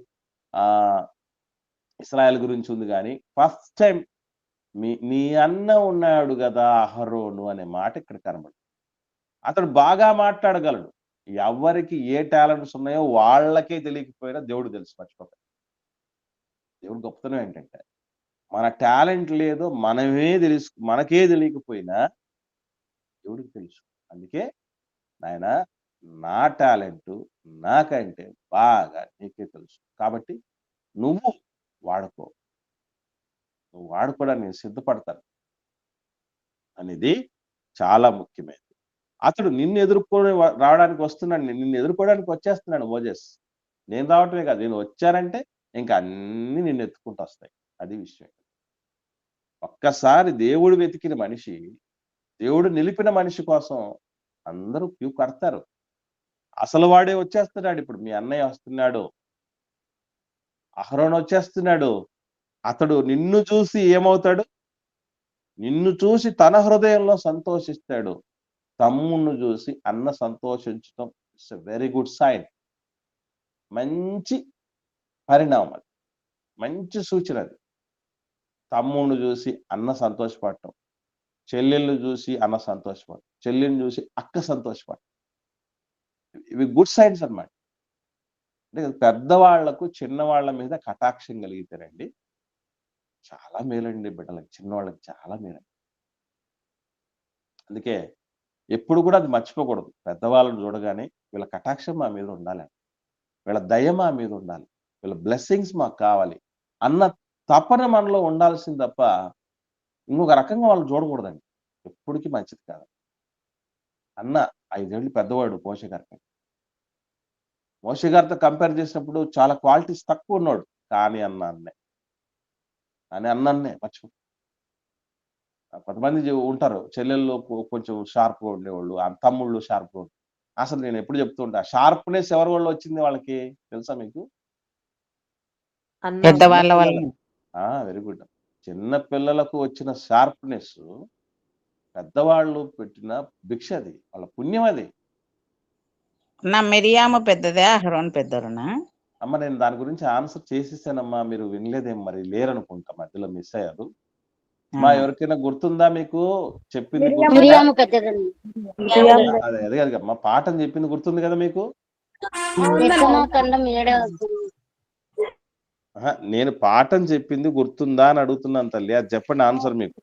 ఇస్రాయల్ గురించి ఉంది. కానీ ఫస్ట్ టైం నీ అన్న ఉన్నాడు కదా అహరోను అనే మాట ఇక్కడ కనబడు. అతడు బాగా మాట్లాడగలడు. ఎవరికి ఏ టాలెంట్స్ ఉన్నాయో వాళ్ళకే తెలియకపోయినా దేవుడు తెలుసు. మర్చిపోతాడు. దేవుడు గొప్పతనం ఏంటంటే మన టాలెంట్ లేదో మనకే తెలియకపోయినా దేవుడికి తెలుసు. అందుకే నాయన, నా టాలెంట్ నాకంటే బాగా నీకే తెలుసు, కాబట్టి నువ్వు వాడుకో, నువ్వు వాడుకోవడానికి నేను సిద్ధపడతాను అనేది చాలా ముఖ్యమైనది. అతడు నిన్ను రావడానికి వస్తున్నాడు, నిన్ను ఎదుర్కోవడానికి వచ్చేస్తున్నాడు మోజెస్. నేను రావటమే కాదు, నేను వచ్చానంటే ఇంకా అన్ని నిన్ను ఎత్తుకుంటూ వస్తాయి. అది విషయం. ఒక్కసారి దేవుడు వెతికిన మనిషి, దేవుడు నిలిపిన మనిషి కోసం అందరూ క్యూ కడతారు. అసలు వాడే వచ్చేస్తున్నాడు. ఇప్పుడు మీ అన్నయ్య వస్తున్నాడు, అహరోన్ వచ్చేస్తున్నాడు. అతడు నిన్ను చూసి ఏమవుతాడు? నిన్ను చూసి తన హృదయంలో సంతోషిస్తాడు. తమ్ముణ్ణి చూసి అన్న సంతోషించడం it's a very good sign. మంచి పరిణామం అది. మంచి సూచన అది. తమ్ముణ్ణి చూసి అన్న సంతోషపడటం, చెల్లెళ్ళు చూసి అన్న సంతోషపడటం, చెల్లిని చూసి అక్క సంతోషపడటం. ఇవి గుడ్ సైన్స్ అన్నమాట. అంటే పెద్దవాళ్లకు చిన్నవాళ్ల మీద కటాక్షం కలిగితేనండి చాలా మేలండి. బిడ్డలకి, చిన్నవాళ్ళకి చాలా మేలండి. అందుకే ఎప్పుడు కూడా అది మర్చిపోకూడదు. పెద్దవాళ్ళని చూడగానే వీళ్ళ కటాక్షం మా మీద ఉండాలి, వీళ్ళ దయ మా మీద ఉండాలి, వీళ్ళ బ్లెస్సింగ్స్ మాకు కావాలి అన్న తపన మనలో ఉండాల్సింది తప్ప ఇంకొక రకంగా వాళ్ళు చూడకూడదండి. ఎప్పటికీ మంచిది కాదు. అన్న 5 ఏళ్ళు పెద్దవాడు మోషే గారికి. మోషే గారితో కంపేర్ చేసినప్పుడు చాలా క్వాలిటీస్ తక్కువ ఉన్నాడు. కానీ అన్నే మర్చిపో. కొంతమంది ఉంటారు చెల్లెళ్ళు కొంచెం షార్ప్గా ఉండేవాళ్ళు, తమ్ముళ్ళు షార్ప్గా ఉంటారు. అసలు నేను ఎప్పుడు చెప్తూ ఉంటా, షార్ప్నెస్ ఎవరి వల్ల వచ్చింది వాళ్ళకి తెలుసా మీకు? పెద్దవాళ్ళ వల్ల. Very good. చిన్న పిల్లలకు వచ్చిన షార్ప్నెస్ పెద్దవాళ్ళు పెట్టిన భిక్ష, అది వాళ్ళ పుణ్యం. అది నా మిరియాము పెద్దదే, అహరోన్ పెద్దరునా? అమ్మ నేను దాని గురించి ఆన్సర్ చేసేసానమ్మా, మీరు వినలేదేం, మరి లేరనుకుంటా, మధ్యలో మిస్ అయ్యారు. మా ఎవరికైనా గుర్తుందా మీకు? చెప్పింది అదే కదా మా పాఠం చెప్పింది గుర్తుంది కదా మీకు? నేను పాఠం చెప్పింది గుర్తుందా అని అడుగుతున్నాను తల్లి, అది చెప్పండి ఆన్సర్ మీకు.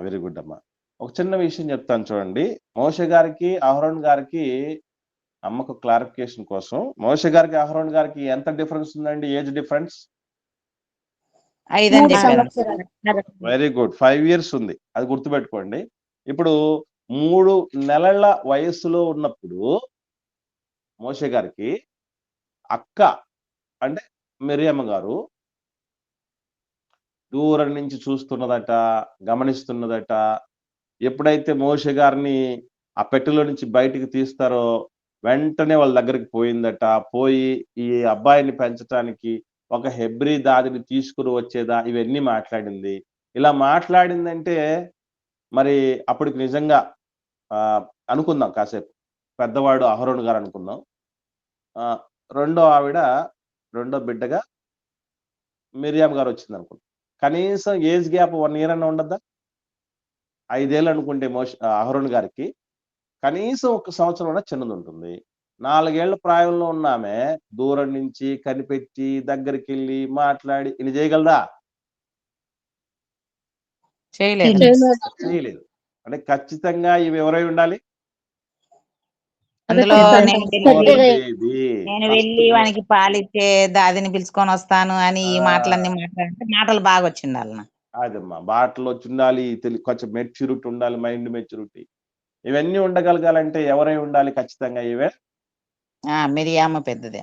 వెరీ గుడ్ అమ్మా. ఒక చిన్న విషయం చెప్తాను చూడండి. మోషే గారికి అహరోన్ గారికి అమ్మకు క్లారిఫికేషన్ కోసం, మోషే గారికి అహరోన్ గారికి ఎంత డిఫరెన్స్ ఉందండి? Age difference 5 very good, 5 years ఉంది. అది గుర్తుపెట్టుకోండి. ఇప్పుడు 3 నెలల వయస్సులో ఉన్నప్పుడు మోషే గారికి అక్క అంటే మిరియమ్మ గారు దూరం నుంచి చూస్తున్నదట, గమనిస్తున్నదట. ఎప్పుడైతే మోషే గారిని ఆ పెట్టెలో నుంచి బయటికి తీస్తారో వెంటనే వాళ్ళ దగ్గరికి పోయిందట. పోయి ఈ అబ్బాయిని పెంచడానికి ఒక హెబ్రీ దాదిని తీసుకుని వచ్చేదా, ఇవన్నీ మాట్లాడింది. ఇలా మాట్లాడిందంటే మరి అప్పటికి నిజంగా అనుకుందాం కాసేపు, పెద్దవాడు అహరోన్ గారు అనుకుందాం. రెండో బిడ్డగా మిరియాం గారు వచ్చింది అనుకుందాం. కనీసం ఏజ్ గ్యాప్ 1 year అన్న ఉండద్దా? 5 ఏళ్ళు అనుకుంటే అహరోన్ గారికి కనీసం 1 సంవత్సరం చిన్నది ఉంటుంది. 4 ఏళ్ల ప్రాయంలో ఉన్న ఆమె దూరం నుంచి కనిపెట్టి దగ్గరికి వెళ్ళి మాట్లాడి ఇది చేయగలదా? చేయలేదు. అంటే ఖచ్చితంగా ఇవి ఎవరై ఉండాలి? అందులో నేను వెళ్ళి వానికి పాలిచ్చే దాదిని పిలుచుకొని వస్తాను అని ఈ మాటలన్నీ మాట్లాడితే మాటలు బాగా వచ్చిండాలి. అదమ్మా, మాటలు వచ్చి ఉండాలి, కొంచెం మెచ్యూరిటీ ఉండాలి, మైండ్ మెచ్యూరిటీ. ఇవన్నీ ఉండగలగాలంటే ఎవరై ఉండాలి? ఖచ్చితంగా ఇవే. మిరియామ పెద్దది.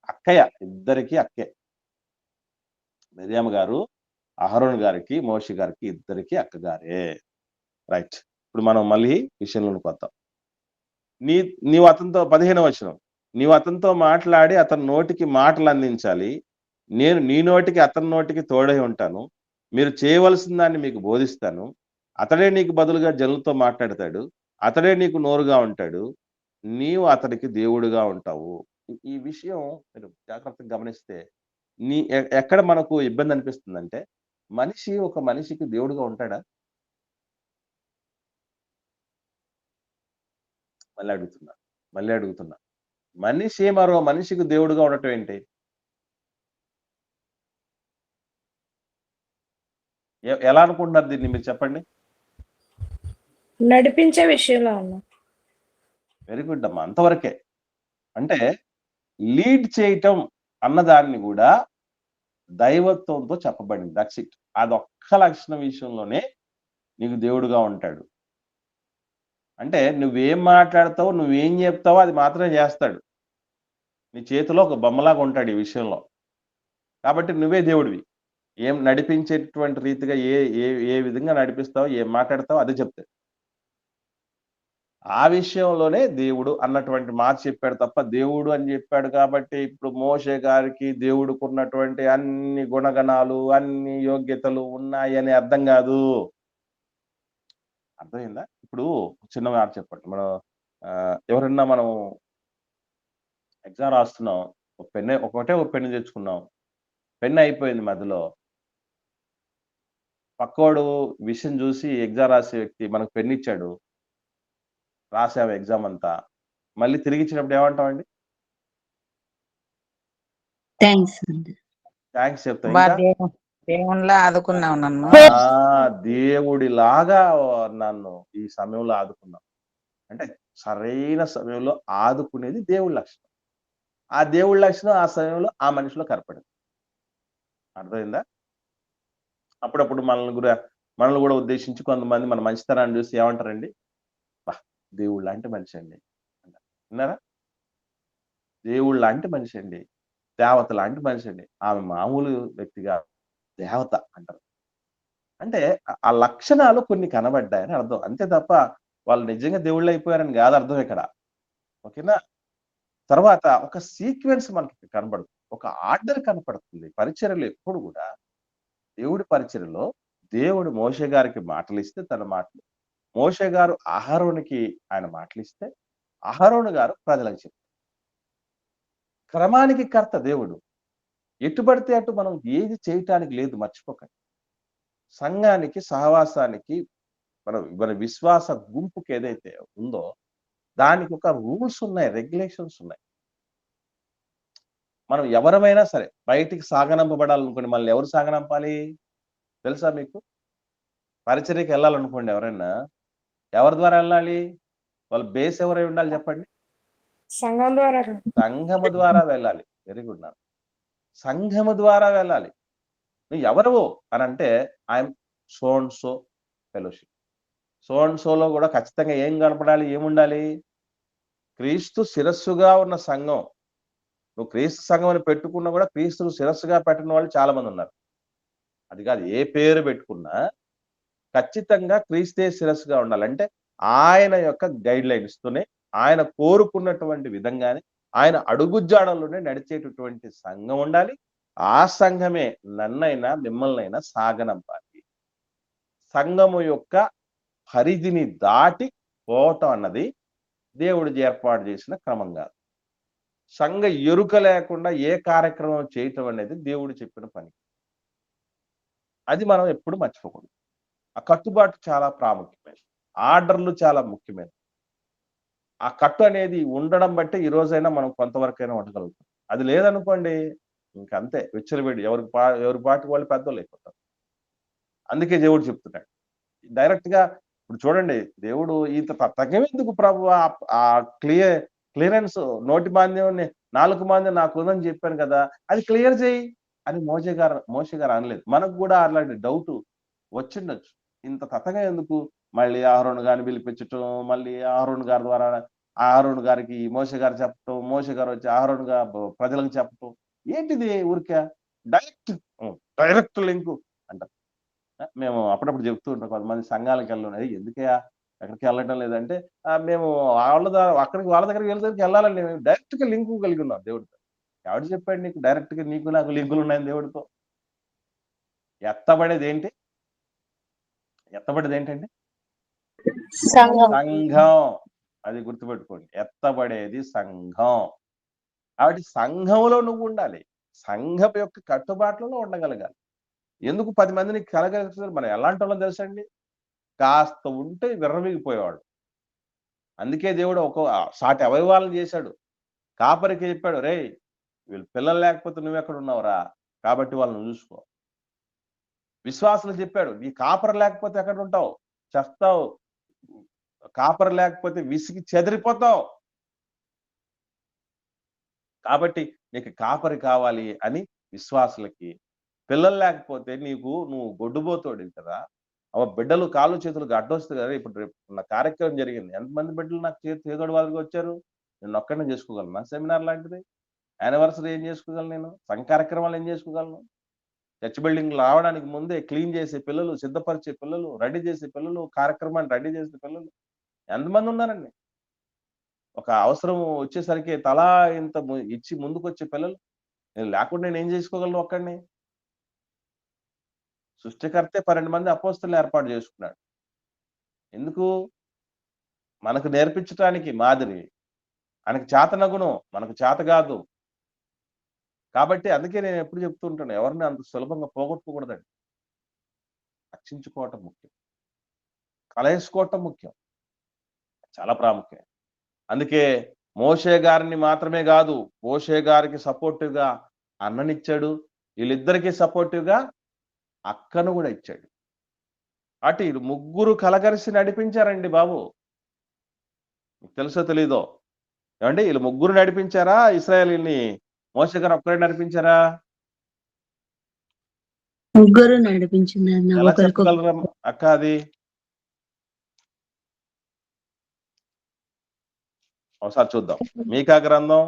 అక్కయ్య, ఇద్దరికి అక్కే. మిరియామ గారు అహరోన్ గారికి, మోషే గారికి ఇద్దరికి అక్కగారే. రైట్. ఇప్పుడు మనం మళ్ళీ విషయంలోకి వద్దాం. నీవు అతనితో 15వ వచనం, నీవు అతనితో మాట్లాడి అతని నోటికి మాటలు అందించాలి. నేను నీ నోటికి అతని నోటికి తోడై ఉంటాను. మీరు చేయవలసిన దాన్ని మీకు బోధిస్తాను. అతడే నీకు బదులుగా జనులతో మాట్లాడతాడు. అతడే నీకు నోరుగా ఉంటాడు. నీవు అతనికి దేవుడుగా ఉంటావు. ఈ విషయం మీరు జాగ్రత్తగా గమనిస్తే ఎక్కడ మనకు ఇబ్బంది అనిపిస్తుందంటే, మనిషి ఒక మనిషికి దేవుడుగా ఉంటాడా? మళ్ళీ అడుగుతున్నా, మనిషి మరో మనిషికి దేవుడుగా ఉండటం ఏంటి? ఎలా అనుకుంటున్నారు దీన్ని మీరు చెప్పండి? నడిపించే విషయంలో అన్న. వెరీ గుడ్ అమ్మా, అంతవరకే. అంటే లీడ్ చేయటం అన్నదాన్ని కూడా దైవత్వంతో చెప్పబడింది. That's it. అదొక్క లక్షణ విషయంలోనే నీకు దేవుడుగా ఉంటాడు. అంటే నువ్వేం మాట్లాడతావు, నువ్వేం చెప్తావో అది మాత్రమే చేస్తాడు. నీ చేతిలో ఒక బొమ్మలాగా ఉంటాడు ఈ విషయంలో. కాబట్టి నువ్వే దేవుడివి. ఏం నడిపించేటువంటి రీతిగా ఏ ఏ ఏ విధంగా నడిపిస్తావో, ఏం మాట్లాడతావో అదే చెప్తాడు. ఆ విషయంలోనే దేవుడు అన్నటువంటి మాట చెప్పాడు తప్ప, దేవుడు అని చెప్పాడు కాబట్టి ఇప్పుడు మోషే గారికి దేవుడికున్నటువంటి అన్ని గుణగణాలు, అన్ని యోగ్యతలు ఉన్నాయని అర్థం గాదు. అర్థమైందా? ఇప్పుడు చిన్న మాట చెప్పండి. మనం ఎవరన్నా మనం ఎగ్జామ్ రాస్తున్నాం. ఒకటే ఒక పెన్ను తెచ్చుకున్నాం. పెన్ అయిపోయింది మధ్యలో. పక్కోడు విషయం చూసి ఎగ్జామ్ రాసే వ్యక్తి మనకు పెన్ ఇచ్చాడు. రాసాము ఎగ్జామ్ అంతా. మళ్ళీ తిరిగిచ్చినప్పుడు ఏమంటామండి? థ్యాంక్స్ అండి. థాంక్స్ చెప్తాం. బా ఇంకా దేవునిలా ఆదుకున్నావు నన్ను. దేవుడిలాగా నన్ను ఈ సమయంలో ఆదుకున్నావు. అంటే సరైన సమయంలో ఆదుకునేది దేవుడి లక్షణం. ఆ దేవుడి లక్షణం ఆ సమయంలో ఆ మనిషిలో కనపడింది. అర్థమైందా? అప్పుడప్పుడు మనల్ని కూడా ఉద్దేశించి కొంతమంది మన మంచితనాన్ని చూసి ఏమంటారండి? అబ్బా! దేవుళ్ళలాంటి మనిషి అండి అంటారు. విన్నారా? దేవుళ్ళలాంటి మనిషి అండి. దేవత లాంటి మనిషి అండి. ఆమె మామూలు వ్యక్తి కాదు. దేవత అంటారు. అంటే ఆ లక్షణాలు కొన్ని కనబడ్డాయని అర్థం. అంతే తప్ప వాళ్ళు నిజంగా దేవుళ్ళయిపోయారని కాదు అర్థం ఇక్కడ. ఓకేనా? తర్వాత ఒక సీక్వెన్స్ మనకి కనబడుతుంది. ఒక ఆర్డర్ కనపడుతుంది. పరిచర్యలో ఎప్పుడు కూడా దేవుడి పరిచర్యలో దేవుడు మోషే గారికి మాటలిస్తే తన మాటలు, మోషే గారు అహరోనుకి ఆయన మాటలిస్తే, అహరోను గారు ప్రజలకు చెప్తారు. క్రమానికి కర్త దేవుడు. ఎటు పడితే అటు మనం ఏది చేయటానికి లేదు మర్చిపోకండి. సంఘానికి, సహవాసానికి మన విశ్వాస గుంపుకి ఏదైతే ఉందో దానికి ఒక రూల్స్ ఉన్నాయి, రెగ్యులేషన్స్ ఉన్నాయి. మనం ఎవరమైనా సరే బయటికి సాగనంపబడాలనుకోండి, మనల్ని ఎవరు సాగనంపాలి తెలుసా మీకు? పరిచర్యకి వెళ్ళాలనుకోండి ఎవరైనా, ఎవరి ద్వారా వెళ్ళాలి? వాళ్ళ బేస్ ఎవరై ఉండాలి చెప్పండి? సంఘం ద్వారా సంఘము ద్వారా వెళ్ళాలి. వెరీ గుడ్ నాన్న. సంఘము ద్వారా వెళ్ళాలి. నువ్వు ఎవరు అని అంటే I'm so and so fellowship. So and solo కూడా ఖచ్చితంగా ఏం కనపడాలి, ఏముండాలి? క్రీస్తు శిరస్సుగా ఉన్న సంఘం. నువ్వు క్రీస్తు సంఘం అని పెట్టుకున్నా కూడా క్రీస్తును శిరస్సుగా పెట్టిన వాళ్ళు చాలా మంది ఉన్నారు. అది కాదు, ఏ పేరు పెట్టుకున్నా ఖచ్చితంగా క్రీస్తే శిరస్సుగా ఉండాలి. అంటే ఆయన యొక్క గైడ్ లైన్స్ తోనే, ఆయన కోరుకున్నటువంటి విధంగానే, ఆయన అడుగుజాడల్లోనే నడిచేటటువంటి సంఘం ఉండాలి. ఆ సంఘమే నన్నైనా మిమ్మల్నైనా సాగనంపాలి. సంఘము యొక్క పరిధిని దాటి పోవటం అన్నది దేవుడు ఏర్పాటు చేసిన క్రమం కాదు. సంఘ ఎరుక లేకుండా ఏ కార్యక్రమం చేయటం అనేది దేవుడు చెప్పిన పని. అది మనం ఎప్పుడు మర్చిపోకూడదు. ఆ కట్టుబాటు చాలా ప్రాముఖ్యమైనది. ఆర్డర్లు చాలా ముఖ్యమైనది. ఆ కట్టు అనేది ఉండడం బట్టే ఈ రోజైనా మనం కొంతవరకైనా ఉండగలుగుతాం. అది లేదనుకోండి ఇంకంతే విచ్చలవిడి, ఎవరి పాటికి వాళ్ళు పెద్దోళ్ళు అయిపోతారు. అందుకే దేవుడు చెప్తున్నాడు డైరెక్ట్ గా. ఇప్పుడు చూడండి, దేవుడు ఇంత తగ్గమెందుకు ప్రభు? ఆ క్లియరెన్స్, నోటి మాంద్యం, నాలుగు మాంద్యం నాకు ఉందని చెప్పాను కదా, అది క్లియర్ చేయి అని మోషే గారు అనలేదు. మనకు కూడా అలాంటి డౌట్ వచ్చిండొచ్చు. ఇంత తత్తగా ఎందుకు? మళ్ళీ అహరోను గారిని పిలిపించటం, మళ్ళీ అహరోను గారి ద్వారా అహరోను గారికి మోషే గారు చెప్పటం, మోషే గారు వచ్చి అహరోను ప్రజలకు చెప్పటం. ఏంటిది ఊరికే డైరెక్ట్ లింకు అంటారు. మేము అప్పుడప్పుడు చెప్తూ ఉంటాం, కొంతమంది సంఘాలకు వెళ్ళడం, ఎందుకయ్యా ఎక్కడికి వెళ్ళటం లేదంటే, మేము వాళ్ళ దగ్గరికి వెళ్ళాలని మేము డైరెక్ట్ గా లింకు కలిగి ఉన్నాం దేవుడితో. ఎవడు చెప్పాడు నీకు డైరెక్ట్ గా నీకు నాకు లింకులు ఉన్నాయని దేవుడితో? ఎత్తబడేది ఏంటి? ఎత్తబడేది ఏంటండి? సంఘం. అది గుర్తుపెట్టుకోండి. ఎత్తబడేది సంఘం. కాబట్టి సంఘంలో నువ్వు ఉండాలి. సంఘం యొక్క కట్టుబాట్లలో ఉండగలగాలి. ఎందుకు 10 మందిని కలగలుగుతారు? మనం ఎలాంటి వాళ్ళని తెలుసండి? కాస్త ఉంటే విర్రవీగిపోయేవాడు. అందుకే దేవుడు సాటి అవయవాలను చేశాడు. కాపరికి చెప్పాడు, రేయ్ వీళ్ళు పిల్లలు లేకపోతే నువ్వెక్కడ ఉన్నావురా, కాబట్టి వాళ్ళని చూసుకో. విశ్వాసులు చెప్పాడు, నీ కాపరి లేకపోతే ఎక్కడ ఉంటావు? చేస్తావు. కాపరి లేకపోతే విసిగి చెదిరిపోతావు. కాబట్టి నీకు కాపరి కావాలి అని విశ్వాసులకి, పిల్లలు లేకపోతే నువ్వు గొడ్డుపోతాడు కదా. బిడ్డలు కాళ్ళు చేతులు అడ్డొస్తుంది కదా. ఇప్పుడు రేపు నా కార్యక్రమం జరిగింది, ఎంతమంది బిడ్డలు నాకు చేదోడు వాళ్ళకి వచ్చారు? నేను ఒక్కడనే చేసుకోగలనా సెమినార్ లాంటిది? యానివర్సరీ ఏం చేసుకోగలను నేను? సంఘ కార్యక్రమాలు ఏం చేసుకోగలను? చర్చ్ బిల్డింగ్ రావడానికి ముందే క్లీన్ చేసే పిల్లలు, సిద్ధపరిచే పిల్లలు, రెడీ చేసే పిల్లలు, కార్యక్రమాన్ని రెడీ చేసే పిల్లలు ఎంతమంది ఉన్నారండి? ఒక అవసరం వచ్చేసరికి తలా ఇంత ఇచ్చి ముందుకొచ్చే పిల్లలు. నేను లేకుండా నేనేం చేసుకోగలను ఒక్కడిని? సృష్టికర్తే 12 మంది అపోస్తలుని ఏర్పాటు చేసుకున్నాడు. ఎందుకు? మనకు నేర్పించటానికి మాదిరి. ఆయనకు చేతనగును, మనకు చేత కాదు. కాబట్టి అందుకే నేను ఎప్పుడు చెప్తూ ఉంటాను, ఎవరిని అంత సులభంగా పోగొట్టుకోకూడదండి. రక్షించుకోవటం ముఖ్యం. కలేసుకోవటం ముఖ్యం. చాలా ప్రాముఖ్యం. అందుకే మోషే గారిని మాత్రమే కాదు, మోషే గారికి సపోర్టివ్‌గా అన్ననిచ్చాడు. వీళ్ళిద్దరికీ సపోర్టివ్‌గా అక్కను కూడా ఇచ్చాడు. అటు ఈళ్ళు ముగ్గురు కలగలిసి నడిపించారండి బాబు. మీకు తెలుసో తెలీదో? ఏమండి ఈళ్ళు ముగ్గురు నడిపించారా? ఇశ్రాయేలీయుల్ని మోషే గారు ఒక్కడే నడిపించారా? ముగ్గురు నడిపించిందన్న ఎలా ఒకరికొకరు. చెప్పగలరా అక్క అది? ఒకసారి చూద్దాం. మీకా గ్రంథం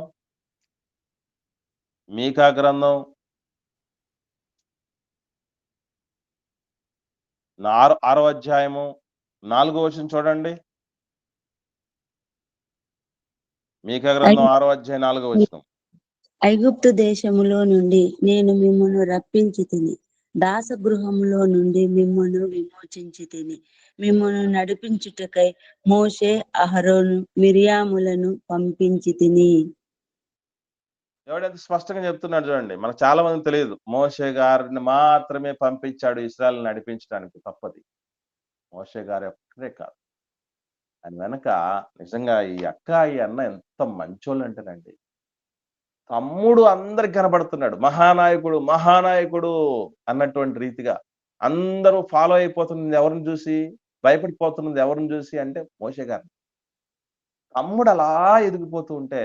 6వ అధ్యాయము 4వ వచనం చూడండి. మీకా గ్రంథం 6వ అధ్యాయం 4వ వచనం. ఐగుప్తు దేశములో నుండి నేను మిమ్మును రప్పించి తిని, దాసగృహములో నుండి మిమ్మును విమోచించి తిని, మిమ్మును నడిపించుటకై మోషే, అహరోను, మిరియాములను పంపించి తిని. ఎవడైతే స్పష్టంగా చెప్తున్నాడు చూడండి. మనకు చాలా మందికి తెలియదు. మోషే గారిని మాత్రమే పంపించాడు ఇశ్రాయేలుని నడిపించడానికి. తప్పది. మోషే గారు ఒక్కరే కాదు. ఆయన వెనక నిజంగా ఈ అక్క, ఈ అన్న ఎంత మంచోళ్ళంటేనండి, తమ్ముడు అందరికి కనబడుతున్నాడు. మహానాయకుడు, మహానాయకుడు అన్నటువంటి రీతిగా అందరూ ఫాలో అయిపోతున్నది ఎవరిని చూసి, భయపడిపోతున్నది ఎవరిని చూసి అంటే మోషే గారిని. తమ్ముడు అలా ఎదిగిపోతూ ఉంటే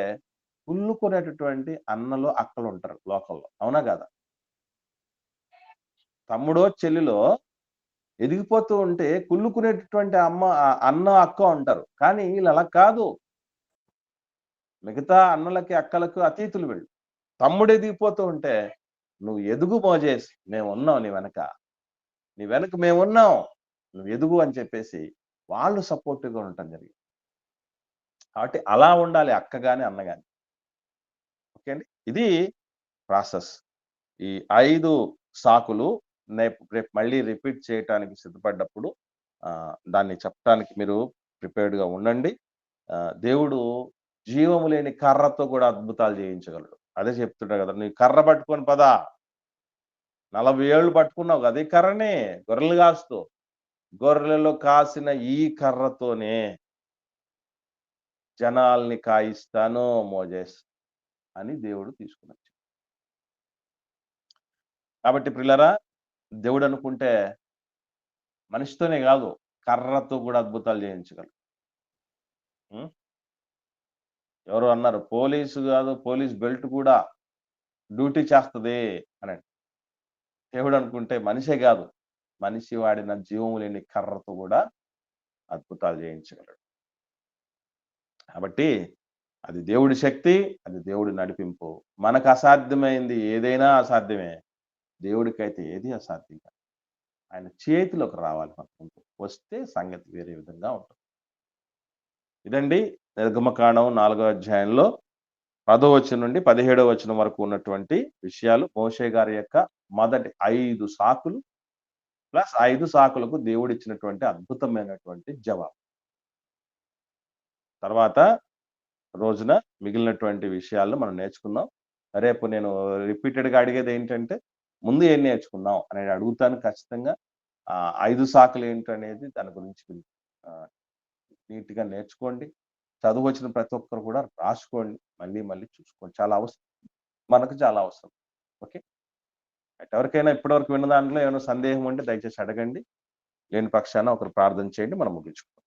కుళ్ళుకునేటటువంటి అన్నలు, అక్కలు ఉంటారు లోకంలో. అవునా కాదా? తమ్ముడో, చెల్లిలో ఎదిగిపోతూ ఉంటే కుళ్ళుకునేటటువంటి అన్న, అక్క ఉంటారు. కానీ వీళ్ళు అలా కాదు. మిగతా అన్నలకి, అక్కలకు అతీతులు వీళ్ళు. తమ్ముడు ఎదిగిపోతూ ఉంటే నువ్వు ఎదుగు మోజేస్, మేమున్నాం నీ వెనక. నీ వెనక మేమున్నాం. నువ్వు ఎదుగు అని చెప్పేసి వాళ్ళు సపోర్టివ్‌గా ఉండటం జరిగింది. కాబట్టి అలా ఉండాలి అక్క గాని, అన్న గాని. ఓకే అండి. ఇది ప్రాసెస్. ఈ 5 సాకులు రేపు మళ్ళీ రిపీట్ చేయటానికి సిద్ధపడ్డప్పుడు దాన్ని చెప్పటానికి మీరు ప్రిపేర్డ్‌గా ఉండండి. దేవుడు జీవము లేని కర్రతో కూడా అద్భుతాలు చేయించగలడు. అదే చెప్తుంటా కదా, నీ కర్ర పట్టుకొని పదా. 40 ఏళ్ళు పట్టుకున్నావు కదా, ఈ కర్రనే గొర్రెలు కాస్తూ. గొర్రెలలో కాసిన ఈ కర్రతోనే జనాల్ని కాయిస్తాను మోజేస్ అని దేవుడు తీసుకున్నాడు. కాబట్టి ప్రియులారా, దేవుడు అనుకుంటే మనిషితోనే కాదు, కర్రతో కూడా అద్భుతాలు చేయించగలడు. ఎవరు అన్నారు, పోలీసు కాదు, పోలీస్ బెల్ట్ కూడా డ్యూటీ చేస్తుంది అని. దేవుడు అనుకుంటే మనిషే కాదు, మనిషి వాడిన జీవము లేని కర్రతో కూడా అద్భుతాలు చేయించగలడు. కాబట్టి అది దేవుడి శక్తి, అది దేవుడి నడిపింపు. మనకు అసాధ్యమైంది ఏదైనా అసాధ్యమే, దేవుడికైతే ఏది అసాధ్యం కాదు. ఆయన చేతిలోకి రావాలి. మనకు వస్తే సంగతి వేరే విధంగా ఉంటుంది. ఇదండి నిర్గమకాండం 4వ అధ్యాయంలో 10వ వచనం నుండి 17వ వచనం వరకు ఉన్నటువంటి విషయాలు. మోషే గారి యొక్క మొదటి 5 సాకులు ప్లస్ 5 సాకులకు దేవుడు ఇచ్చినటువంటి అద్భుతమైనటువంటి జవాబు. తర్వాత రోజున మిగిలినటువంటి విషయాలను మనం నేర్చుకున్నాం. రేపు నేను రిపీటెడ్‌గా అడిగేది ఏంటంటే, ముందు ఏం నేర్చుకున్నాం అనేది అడుగుతాను ఖచ్చితంగా. 5 సాకులు ఏంటనేది దాని గురించి నీట్‌గా నేర్చుకోండి. చదువొచ్చిన ప్రతి ఒక్కరు కూడా రాసుకోండి. మళ్ళీ మళ్ళీ చూసుకోండి. చాలా అవసరం. మనకు చాలా అవసరం. ఓకే. ఎవరికైనా ఇప్పటివరకు విన్న దాంట్లో ఏమైనా సందేహం ఉంటే దయచేసి అడగండి. లేని పక్షాన ఒకరు ప్రార్థన చేయండి. మనం ముగించుకుందాం.